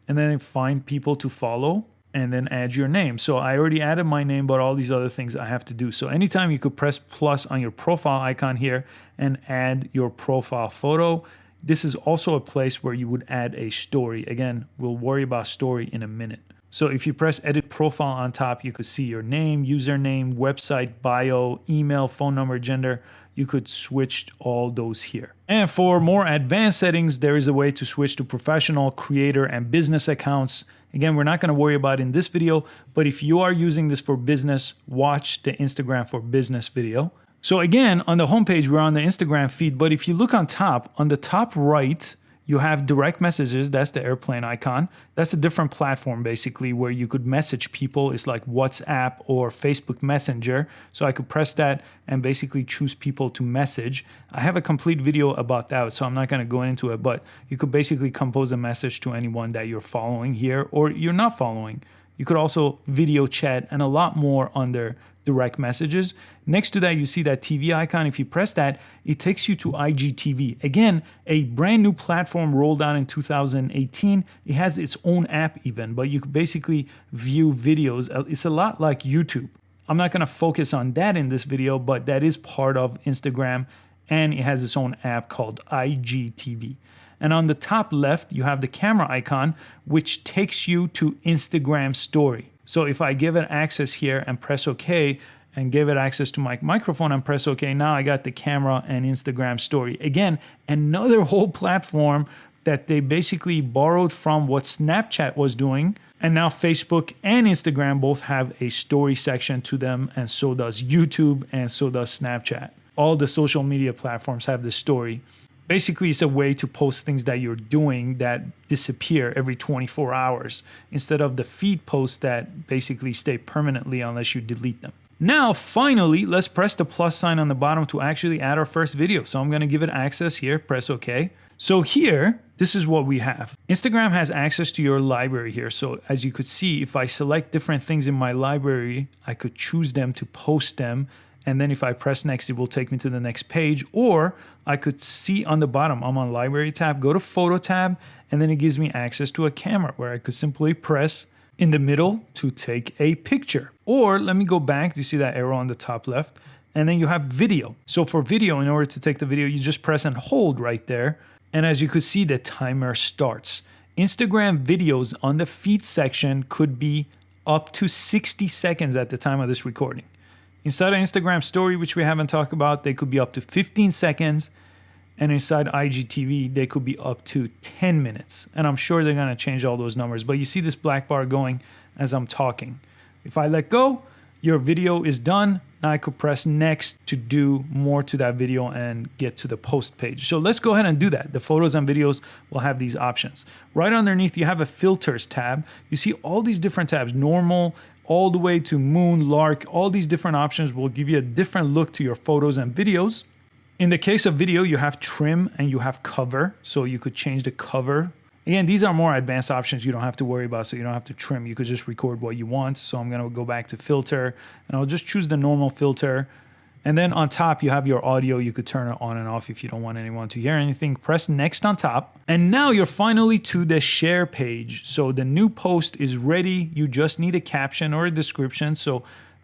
And then find people to follow and then add your name. So I already added my name, but all these other things I have to do. So anytime you could press plus on your profile icon here and add your profile photo. This is also a place where you would add a story. Again, we'll worry about story in a minute. So if you press edit profile on top, you could see your name, username, website, bio, email, phone number, gender. You could switch all those here. And for more advanced settings, there is a way to switch to professional, creator, and business accounts. Again, we're not going to worry about it in this video, but if you are using this for business, watch the Instagram for business video. So again, on the homepage, we're on the Instagram feed, but if you look on the top right, you have direct messages. That's the airplane icon. That's a different platform basically where you could message people. It's like WhatsApp or Facebook Messenger. So I could press that and basically choose people to message. I have a complete video about that, so I'm not going to go into it, but you could basically compose a message to anyone that you're following here or you're not following. You could also video chat and a lot more under direct messages. Next to that, you see that TV icon. If you press that, it takes you to IGTV. Again, a brand new platform rolled out in 2018. It has its own app even, but you could basically view videos. It's a lot like YouTube. I'm not going to focus on that in this video, but that is part of Instagram, and it has its own app called IGTV. And on the top left, you have the camera icon, which takes you to Instagram story. So if I give it access here and press OK and give it access to my microphone and press OK, now I got the camera and Instagram story. Again, another whole platform that they basically borrowed from what Snapchat was doing. And now Facebook and Instagram both have a story section to them, and so does YouTube and so does Snapchat. All the social media platforms have this story. Basically, it's a way to post things that you're doing that disappear every 24 hours instead of the feed posts that basically stay permanently unless you delete them. Now, finally, let's press the plus sign on the bottom to actually add our first video. So I'm going to give it access here, press OK. So here, this is what we have. Instagram has access to your library here. So as you could see, if I select different things in my library, I could choose them to post them. And then if I press next, it will take me to the next page. Or I could see on the bottom, I'm on library tab, go to photo tab, and then it gives me access to a camera where I could simply press in the middle to take a picture. Or let me go back, you see that arrow on the top left, and then you have video. So for video, in order to take the video, you just press and hold right there. And as you could see, the timer starts. Instagram videos on the feed section could be up to 60 seconds at the time of this recording. Inside of Instagram story, which we haven't talked about, they could be up to 15 seconds. And inside IGTV, they could be up to 10 minutes. And I'm sure they're going to change all those numbers. But you see this black bar going as I'm talking. If I let go, your video is done. Now I could press next to do more to that video and get to the post page. So let's go ahead and do that. The photos and videos will have these options. Right underneath, you have a filters tab. You see all these different tabs, normal, all the way to moon, lark. All these different options will give you a different look to your photos and videos. In the case of video, you have trim and you have cover. So you could change the cover. Again, these are more advanced options you don't have to worry about, so you don't have to trim. You could just record what you want. So I'm going to go back to filter, and I'll just choose the normal filter. And then on top, you have your audio. You could turn it on and off if you don't want anyone to hear anything. Press next on top. And now you're finally to the share page. So the new post is ready. You just need a caption or a description. So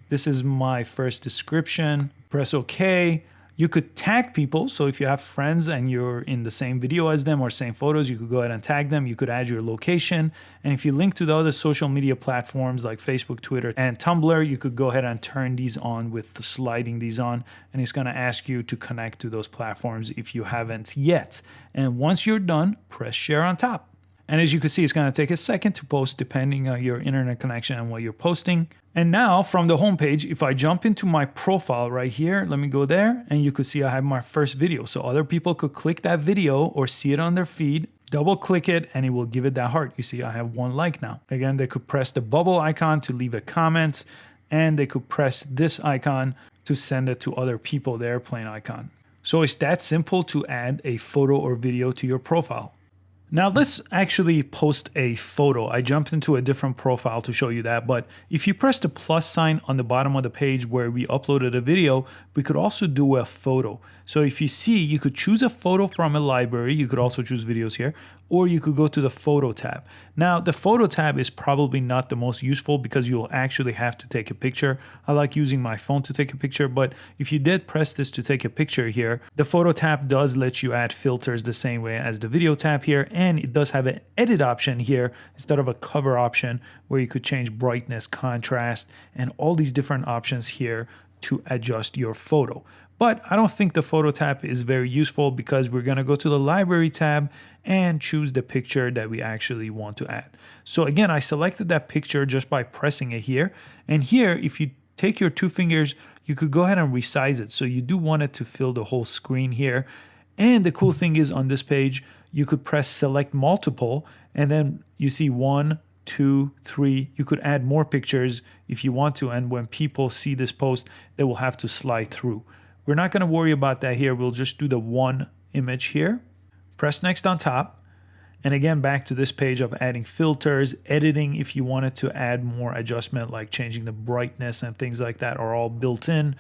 this is my first description. Press OK. You could tag people. So if you have friends and you're in the same video as them or same photos, you could go ahead and tag them. You could add your location. And if you link to the other social media platforms like Facebook, Twitter, and Tumblr, you could go ahead and turn these on with sliding these on. And it's going to ask you to connect to those platforms if you haven't yet. And once you're done, press share on top. And as you can see, it's going to take a second to post depending on your internet connection and what you're posting. And now from the homepage, if I jump into my profile right here, let me go there, and you could see I have my first video. So other people could click that video or see it on their feed, double click it, and it will give it that heart. You see I have 1 like now. Again, they could press the bubble icon to leave a comment, and they could press this icon to send it to other people, the airplane icon. So it's that simple to add a photo or video to your profile. Now let's actually post a photo. I jumped into a different profile to show you that, but if you press the plus sign on the bottom of the page where we uploaded a video, we could also do a photo. So if you see, you could choose a photo from a library. You could also choose videos here, or you could go to the photo tab. Now the photo tab is probably not the most useful because you'll actually have to take a picture. I like using my phone to take a picture, but if you did press this to take a picture here, the photo tab does let you add filters the same way as the video tab here. And it does have an edit option here instead of a cover option where you could change brightness, contrast, and all these different options here to adjust your photo. But I don't think the photo tab is very useful because we're going to go to the library tab and choose the picture that we actually want to add. So again, I selected that picture just by pressing it here. And here, if you take your 2 fingers, you could go ahead and resize it. So you do want it to fill the whole screen here. And the cool thing is on this page, you could press select multiple, and then you see 1, 2, 3. You could add more pictures if you want to. And when people see this post, they will have to slide through. We're not going to worry about that here. We'll just do the 1 image here. Press next on top. And again, back to this page of adding filters, editing if you wanted to add more adjustment like changing the brightness and things like that are all built in.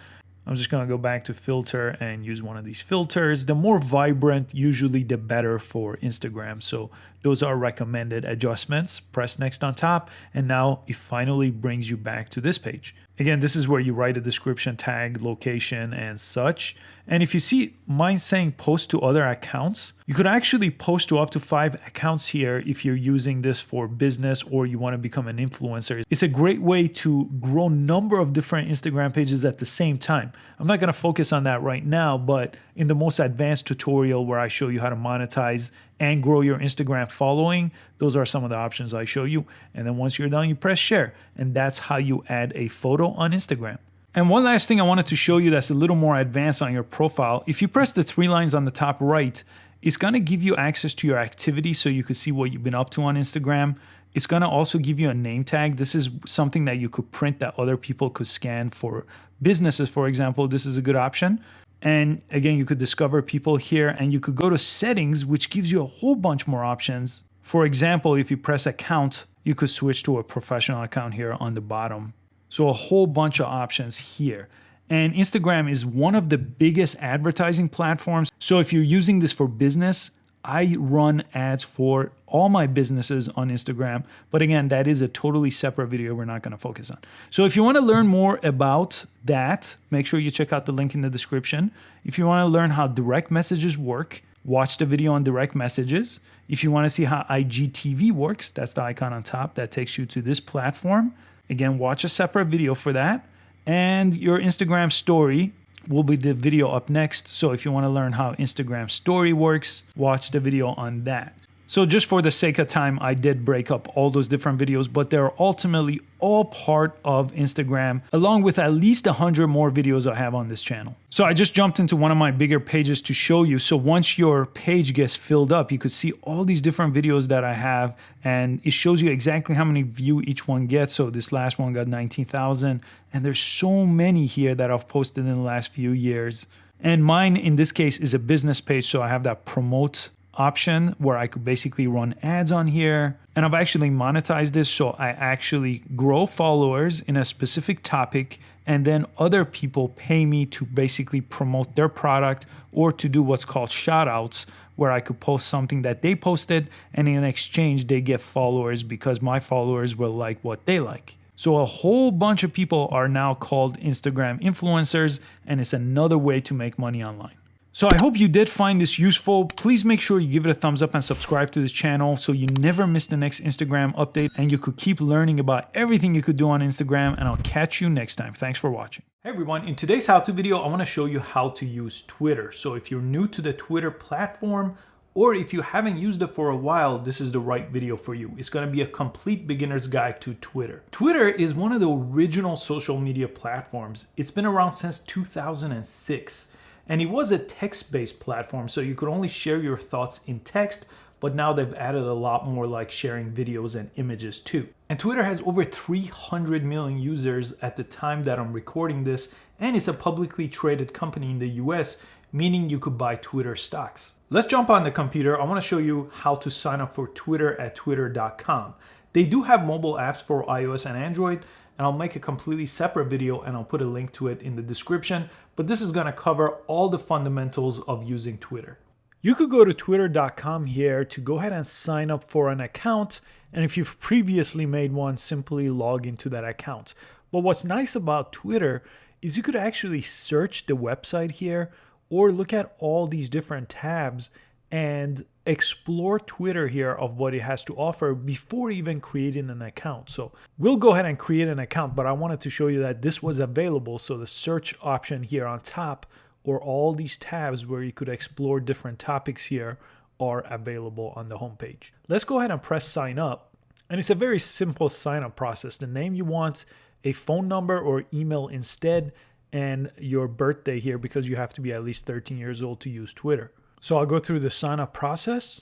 I'm just going to go back to filter and use one of these filters. The more vibrant, usually the better for Instagram. So those are recommended adjustments. Press next on top. And now it finally brings you back to this page. Again, this is where you write a description, tag, location, and such. And if you see mine saying post to other accounts, you could actually post to up to 5 accounts here if you're using this for business or you want to become an influencer. It's a great way to grow a number of different Instagram pages at the same time. I'm not going to focus on that right now, but in the most advanced tutorial where I show you how to monetize and grow your Instagram following, those are some of the options I show you. And then once you're done, you press share. And that's how you add a photo on Instagram. And one last thing I wanted to show you that's a little more advanced on your profile. If you press the 3 lines on the top right, it's going to give you access to your activity so you can see what you've been up to on Instagram. It's going to also give you a name tag. This is something that you could print that other people could scan for businesses, for example. This is a good option. And again, you could discover people here and you could go to settings, which gives you a whole bunch more options. For example, if you press account, you could switch to a professional account here on the bottom. So a whole bunch of options here. And Instagram is one of the biggest advertising platforms. So if you're using this for business, I run ads for all my businesses on Instagram. But again, that is a totally separate video we're not going to focus on. So if you want to learn more about that, make sure you check out the link in the description. If you want to learn how direct messages work, watch the video on direct messages. If you want to see how IGTV works, that's the icon on top that takes you to this platform. Again, watch a separate video for that. And your Instagram story will be the video up next. So if you want to learn how Instagram story works, watch the video on that. So just for the sake of time, I did break up all those different videos, but they're ultimately all part of Instagram, along with at least 100 more videos I have on this channel. So I just jumped into one of my bigger pages to show you. So once your page gets filled up, you could see all these different videos that I have, and it shows you exactly how many views each one gets. So this last one got 19,000, and there's so many here that I've posted in the last few years. And mine in this case is a business page, so I have that promote option where I could basically run ads on here. And I've actually monetized this, so I actually grow followers in a specific topic, and then other people pay me to basically promote their product or to do what's called shout outs, where I could post something that they posted, and in exchange they get followers because my followers will like what they like. So a whole bunch of people are now called Instagram influencers, and it's another way to make money online. So I hope you did find this useful. Please make sure you give it a thumbs up and subscribe to this channel so you never miss the next Instagram update and you could keep learning about everything you could do on Instagram, and I'll catch you next time. Thanks for watching. Hey everyone, in today's how-to video, I want to show you how to use Twitter. So if you're new to the Twitter platform, or if you haven't used it for a while, this is the right video for you. It's going to be a complete beginner's guide to Twitter. Twitter is one of the original social media platforms. It's been around since 2006. And it was a text-based platform, so you could only share your thoughts in text, but now they've added a lot more like sharing videos and images too. And Twitter has over 300 million users at the time that I'm recording this, and it's a publicly traded company in the US, meaning you could buy Twitter stocks. Let's jump on the computer. I want to show you how to sign up for Twitter at twitter.com. They do have mobile apps for iOS and Android, and I'll make a completely separate video and I'll put a link to it in the description, but this is going to cover all the fundamentals of using Twitter. You could go to twitter.com here to go ahead and sign up for an account, and if you've previously made one, simply log into that account. But what's nice about Twitter is you could actually search the website here or look at all these different tabs and explore Twitter here of what it has to offer before even creating an account. So we'll go ahead and create an account, but I wanted to show you that this was available. So the search option here on top, or all these tabs where you could explore different topics here, are available on the homepage. Let's go ahead and press sign up. And it's a very simple sign up process. The name you want, a phone number or email instead, and your birthday here because you have to be at least 13 years old to use Twitter. So I'll go through the sign up process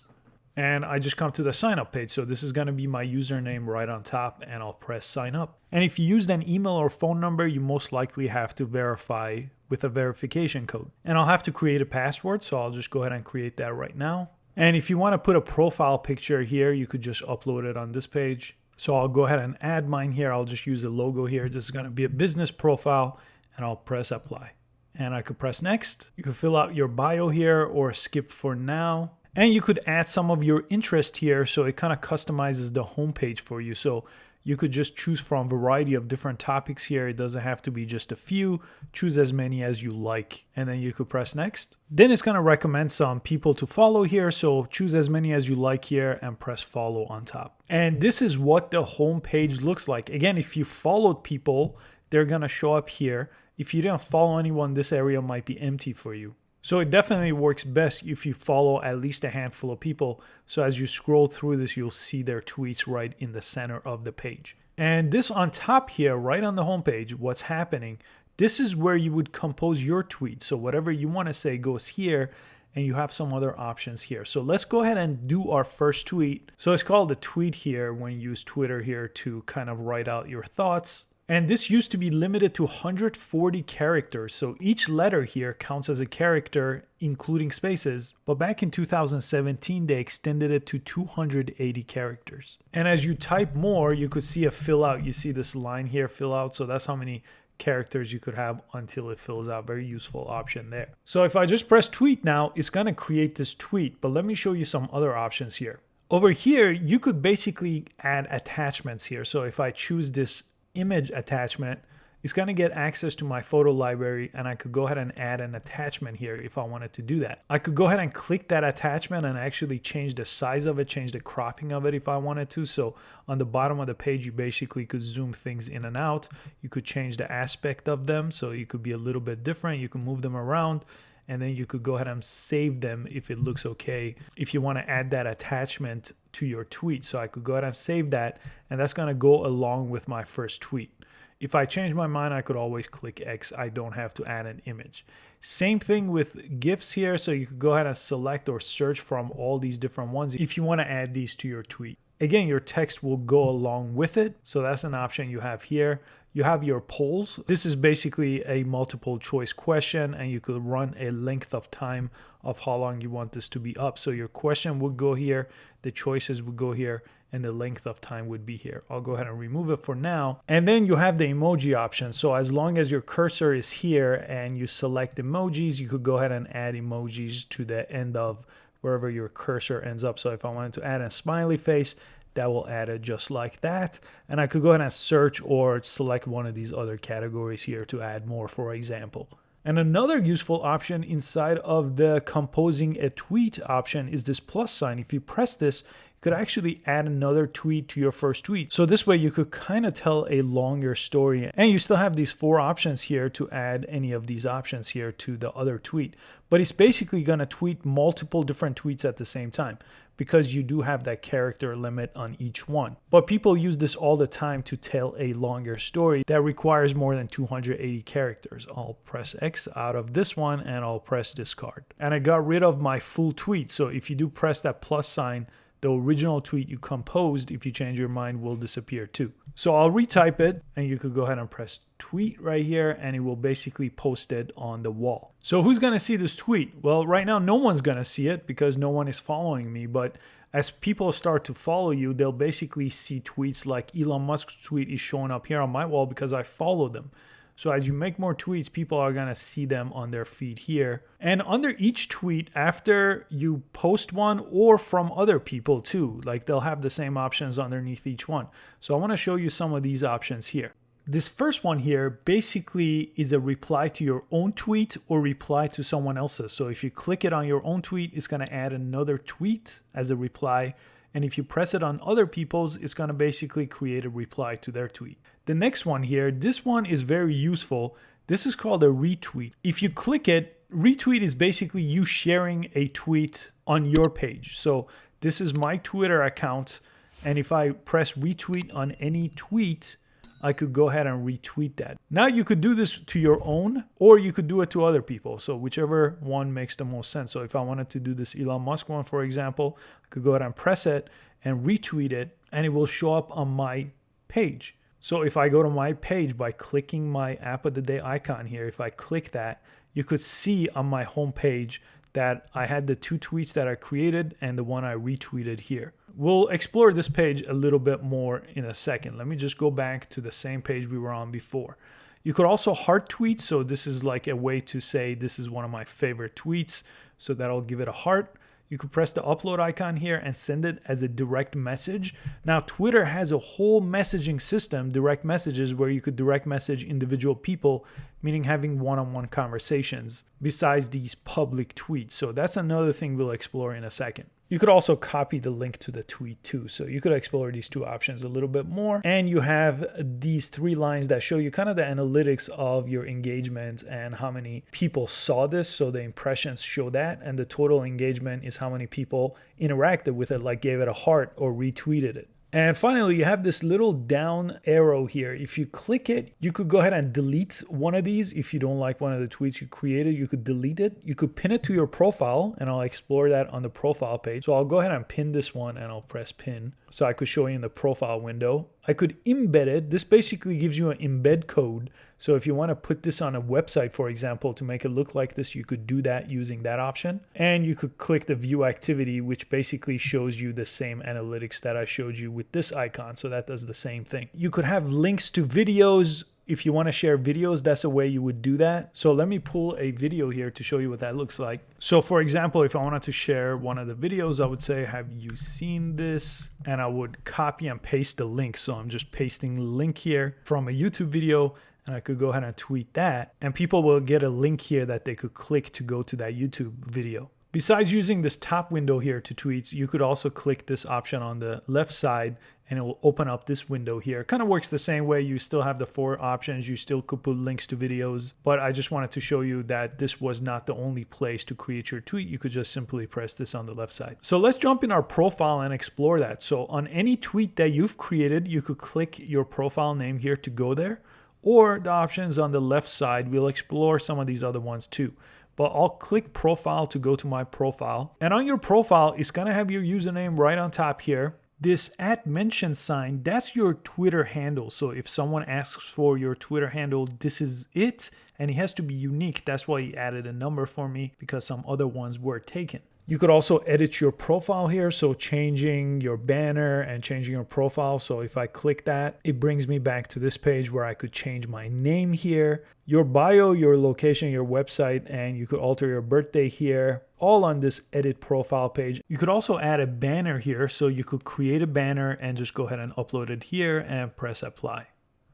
and I just come to the sign up page. So this is going to be my username right on top, and I'll press sign up. And if you used an email or phone number, you most likely have to verify with a verification code. And I'll have to create a password. So I'll just go ahead and create that right now. And if you want to put a profile picture here, you could just upload it on this page. So I'll go ahead and add mine here. I'll just use the logo here. This is going to be a business profile, and I'll press apply. And I could press next. You could fill out your bio here or skip for now. And you could add some of your interest here, so it kind of customizes the homepage for you. So you could just choose from a variety of different topics here. It doesn't have to be just a few. Choose as many as you like. And then you could press next. Then it's going to recommend some people to follow here. So choose as many as you like here and press follow on top. And this is what the homepage looks like. Again, if you followed people, they're going to show up here. If you didn't follow anyone, this area might be empty for you. So it definitely works best if you follow at least a handful of people. So as you scroll through this, you'll see their tweets right in the center of the page. And this on top here, right on the homepage, what's happening, this is where you would compose your tweet. So whatever you want to say goes here, and you have some other options here. So let's go ahead and do our first tweet. So it's called a tweet here when you use Twitter here to kind of write out your thoughts. And this used to be limited to 140 characters. So each letter here counts as a character, including spaces. But back in 2017, they extended it to 280 characters. And as you type more, you could see a fill out. You see this line here, fill out. So that's how many characters you could have until it fills out. Very useful option there. So if I just press tweet now, it's going to create this tweet. But let me show you some other options here. Over here, you could basically add attachments here. So if I choose this image attachment, it's going to get access to my photo library, and I could go ahead and add an attachment here if I wanted to do that. I could go ahead and click that attachment and actually change the size of it, change the cropping of it if I wanted to. So on the bottom of the page, you basically could zoom things in and out. You could change the aspect of them, so you could be a little bit different. You can move them around, and then you could go ahead and save them if it looks okay, if you want to add that attachment to your tweet. So I could go ahead and save that, and that's going to go along with my first tweet. If I change my mind, I could always click X. I don't have to add an image. Same thing with GIFs here. So you could go ahead and select or search from all these different ones if you want to add these to your tweet. Again, your text will go along with it. So that's an option you have here. You have your polls. This is basically a multiple choice question, and you could run a length of time of how long you want this to be up. So your question would go here, the choices would go here, and the length of time would be here. I'll go ahead and remove it for now. And then you have the emoji option. So as long as your cursor is here and you select emojis, you could go ahead and add emojis to the end of wherever your cursor ends up. So if I wanted to add a smiley face, that will add it just like that. And I could go ahead and search or select one of these other categories here to add more, for example. And another useful option inside of the composing a tweet option is this plus sign. If you press this, you could actually add another tweet to your first tweet. So this way you could kind of tell a longer story, and you still have these 4 options here to add any of these options here to the other tweet. But it's basically going to tweet multiple different tweets at the same time, because you do have that character limit on each one. But people use this all the time to tell a longer story that requires more than 280 characters. I'll press X out of this one and I'll press discard. And I got rid of my full tweet. So if you do press that plus sign, the original tweet you composed, if you change your mind, will disappear too. So I'll retype it, and you could go ahead and press tweet right here, and it will basically post it on the wall. So who's going to see this tweet? Well, right now, no one's going to see it because no one is following me. But as people start to follow you, they'll basically see tweets like Elon Musk's tweet is showing up here on my wall because I follow them. So as you make more tweets, people are going to see them on their feed here. And under each tweet, after you post one, or from other people too, like they'll have the same options underneath each one. So I want to show you some of these options here. This first one here basically is a reply to your own tweet or reply to someone else's. So if you click it on your own tweet, it's going to add another tweet as a reply. And if you press it on other people's, it's going to basically create a reply to their tweet. The next one here, this one is very useful. This is called a retweet. If you click it, retweet is basically you sharing a tweet on your page. So this is my Twitter account. And if I press retweet on any tweet, I could go ahead and retweet that. Now you could do this to your own, or you could do it to other people. So whichever one makes the most sense. So if I wanted to do this Elon Musk one, for example, I could go ahead and press it and retweet it, and it will show up on my page. So if I go to my page by clicking my app of the day icon here, if I click that, you could see on my home page that I had the 2 tweets that I created and the one I retweeted here. We'll explore this page a little bit more in a second. Let me just go back to the same page we were on before. You could also heart tweet. So this is like a way to say this is one of my favorite tweets. So that'll give it a heart. You could press the upload icon here and send it as a direct message. Now, Twitter has a whole messaging system, direct messages, where you could direct message individual people, meaning having one-on-one conversations besides these public tweets. So that's another thing we'll explore in a second. You could also copy the link to the tweet too. So you could explore these 2 options a little bit more. And you have these 3 lines that show you kind of the analytics of your engagement and how many people saw this. So the impressions show that, and the total engagement is how many people interacted with it, like gave it a heart or retweeted it. And finally, you have this little down arrow here. If you click it, you could go ahead and delete one of these. If you don't like one of the tweets you created, you could delete it. You could pin it to your profile, and I'll explore that on the profile page. So I'll go ahead and pin this one, and I'll press pin. So I could show you in the profile window. I could embed it. This basically gives you an embed code. So if you want to put this on a website, for example, to make it look like this, you could do that using that option. And you could click the view activity, which basically shows you the same analytics that I showed you with this icon. So that does the same thing. You could have links to videos. If you want to share videos, that's a way you would do that. So let me pull a video here to show you what that looks like. So for example, if I wanted to share one of the videos, I would say, have you seen this? And I would copy and paste the link. So I'm just pasting the link here from a YouTube video, and I could go ahead and tweet that. And people will get a link here that they could click to go to that YouTube video. Besides using this top window here to tweet, you could also click this option on the left side, and it will open up this window here. It kind of works the same way. You still have the 4 options. You still could put links to videos, but I just wanted to show you that this was not the only place to create your tweet. You could just simply press this on the left side. So let's jump in our profile and explore that. So on any tweet that you've created, you could click your profile name here to go there, or the options on the left side. We'll explore some of these other ones too. But I'll click profile to go to my profile. And on your profile, it's going to have your username right on top here. This @mention sign, that's your Twitter handle. So if someone asks for your Twitter handle, this is it, and it has to be unique. That's why he added a number for me, because some other ones were taken. You could also edit your profile here, so changing your banner and changing your profile. So if I click that, it brings me back to this page where I could change my name here, your bio, your location, your website, and you could alter your birthday here, all on this edit profile page. You could also add a banner here, so you could create a banner and just go ahead and upload it here and press apply.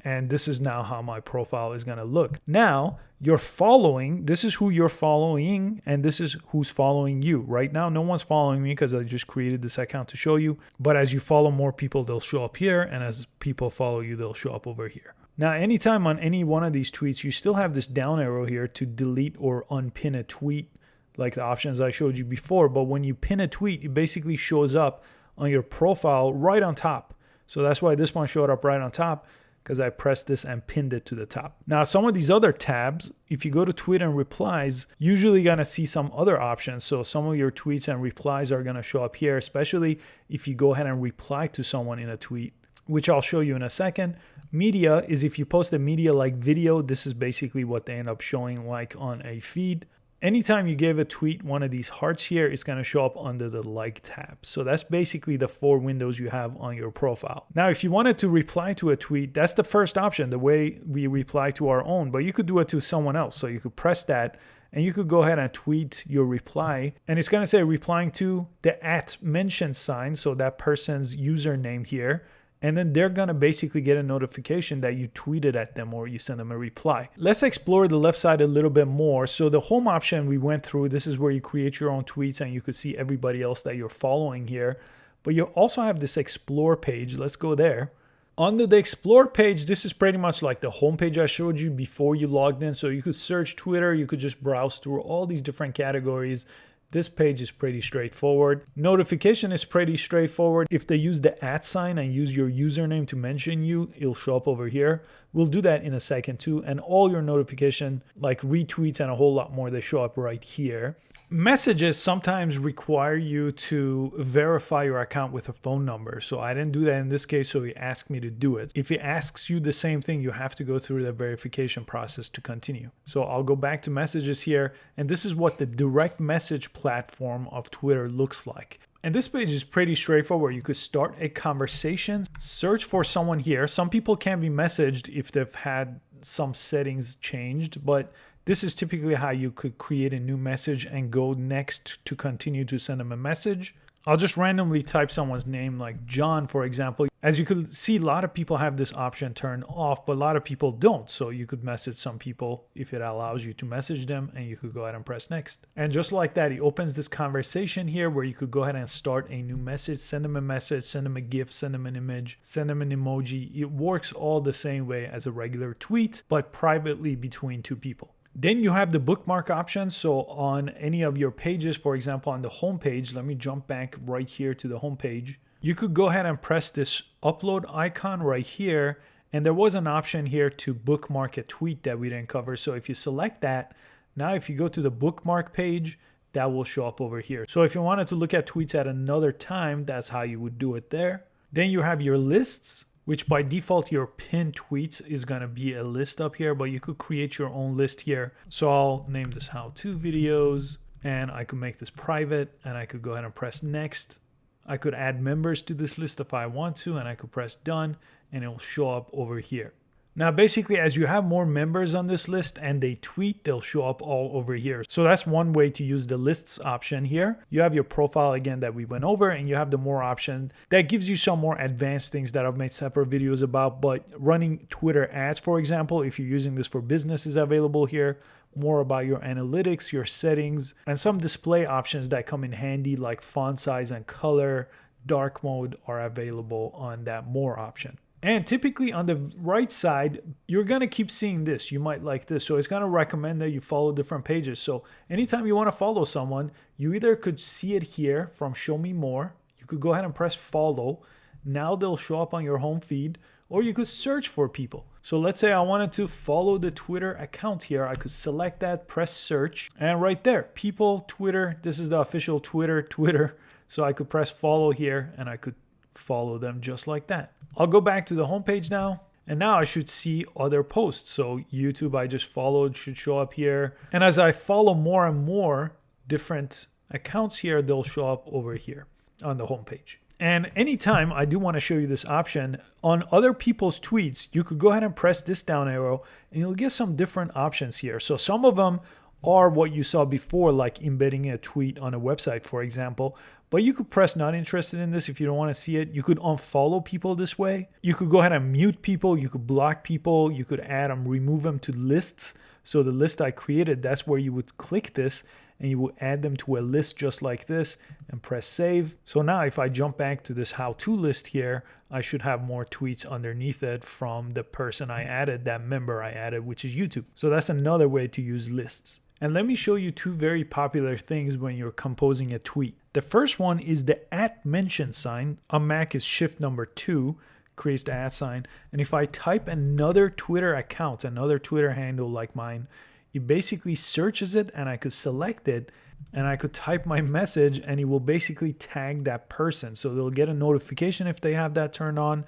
And this is now how my profile is going to look. Now, you're following, this is who you're following, and this is who's following you. Right now, no one's following me because I just created this account to show you. But as you follow more people, they'll show up here. And as people follow you, they'll show up over here. Now, anytime on any one of these tweets, you still have this down arrow here to delete or unpin a tweet, like the options I showed you before. But when you pin a tweet, it basically shows up on your profile right on top. So that's why this one showed up right on top, because I pressed this and pinned it to the top. Now, some of these other tabs, if you go to tweet and replies, usually gonna see some other options. So some of your tweets and replies are gonna show up here, especially if you go ahead and reply to someone in a tweet, which I'll show you in a second. Media is if you post a media like video, this is basically what they end up showing like on a feed. Anytime you give a tweet one of these hearts here, it's going to show up under the like tab. So that's basically the 4 windows you have on your profile. Now, if you wanted to reply to a tweet, that's the first option, the way we reply to our own, but you could do it to someone else. So you could press that and you could go ahead and tweet your reply, and it's going to say replying to the @mention sign, so that person's username here. And then they're going to basically get a notification that you tweeted at them or you send them a reply. Let's explore the left side a little bit more. So the home option we went through, this is where you create your own tweets and you could see everybody else that you're following here. But you also have this explore page. Let's go there. Under the explore page, this is pretty much like the home page I showed you before you logged in. So you could search Twitter, you could just browse through all these different categories. This page is pretty straightforward. Notification is pretty straightforward. If they use the @ sign and use your username to mention you, it'll show up over here. We'll do that in a second too. And all your notification, like retweets and a whole lot more, they show up right here. Messages sometimes require you to verify your account with a phone number. So I didn't do that in this case, so he asked me to do it. If he asks you the same thing, you have to go through the verification process to continue. So I'll go back to messages here, and this is what the direct message platform of Twitter looks like. And this page is pretty straightforward. You could start a conversation, search for someone here. Some people can be messaged if they've had some settings changed, but this is typically how you could create a new message and go next to continue to send them a message. I'll just randomly type someone's name like John, for example. As you can see, a lot of people have this option turned off, but a lot of people don't. So you could message some people if it allows you to message them, and you could go ahead and press next. And just like that, it opens this conversation here where you could go ahead and start a new message, send them a message, send them a GIF, send them an image, send them an emoji. It works all the same way as a regular tweet, but privately between 2 people. Then you have the bookmark option. So on any of your pages, for example, on the home page, let me jump back right here to the home page. You could go ahead and press this upload icon right here. And there was an option here to bookmark a tweet that we didn't cover. So if you select that, now if you go to the bookmark page, that will show up over here. So if you wanted to look at tweets at another time, that's how you would do it there. Then you have your lists, which by default your pinned tweets is going to be a list up here, but you could create your own list here. So I'll name this how-to videos, and I could make this private, and I could go ahead and press next. I could add members to this list if I want to, and I could press done, and it will show up over here. Now, basically, as you have more members on this list and they tweet, they'll show up all over here. So that's one way to use the lists option here. You have your profile again that we went over, and you have the more option that gives you some more advanced things that I've made separate videos about. But running Twitter ads, for example, if you're using this for business, is available here. More about your analytics, your settings, and some display options that come in handy like font size and color, dark mode are available on that more option. And typically on the right side, you're going to keep seeing this. You might like this. So it's going to recommend that you follow different pages. So anytime you want to follow someone, you either could see it here from Show Me More. You could go ahead and press follow. Now they'll show up on your home feed, or you could search for people. So let's say I wanted to follow the Twitter account here. I could select that, press search, and right there, people, Twitter. This is the official Twitter. So I could press follow here, and I could follow them just like that. I'll go back to the homepage now. And now I should see other posts. So YouTube I just followed should show up here. And as I follow more and more different accounts here, they'll show up over here on the homepage. And anytime I do want to show you this option on other people's tweets, you could go ahead and press this down arrow and you'll get some different options here. So some of them are what you saw before, like embedding a tweet on a website, for example. But you could press not interested in this if you don't want to see it. You could unfollow people this way. You could go ahead and mute people. You could block people. You could add them, remove them to lists. So the list I created, that's where you would click this and you will add them to a list just like this and press save. So now if I jump back to this how-to list here, I should have more tweets underneath it from the person I added, that member I added, which is YouTube. So that's another way to use lists. And let me show you two very popular things when you're composing a tweet. The first one is the @ sign. On Mac is shift number 2, creates the @ sign. And if I type another Twitter account, another Twitter handle like mine, it basically searches it and I could select it and I could type my message and it will basically tag that person. So they'll get a notification if they have that turned on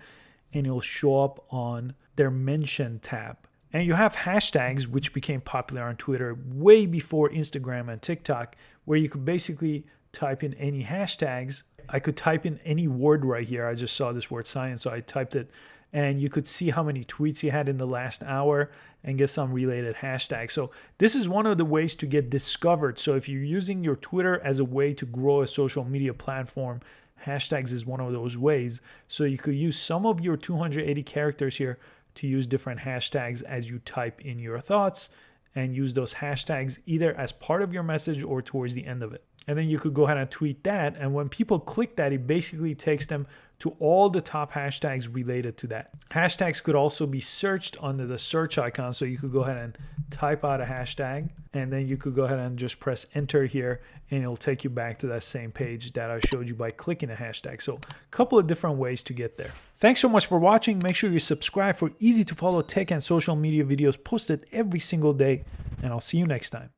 and it'll show up on their mention tab. And you have hashtags, which became popular on Twitter way before Instagram and TikTok, where you could basically type in any hashtags. I could type in any word right here. I just saw this word science, so I typed it. And you could see how many tweets you had in the last hour and get some related hashtags. So this is one of the ways to get discovered. So if you're using your Twitter as a way to grow a social media platform, hashtags is one of those ways. So you could use some of your 280 characters here to use different hashtags as you type in your thoughts and use those hashtags either as part of your message or towards the end of it. And then you could go ahead and tweet that. And when people click that, it basically takes them to all the top hashtags related to that. Hashtags could also be searched under the search icon. So you could go ahead and type out a hashtag and then you could go ahead and just press enter here and it'll take you back to that same page that I showed you by clicking a hashtag. So a couple of different ways to get there. Thanks so much for watching. Make sure you subscribe for easy to follow tech and social media videos posted every single day, and I'll see you next time.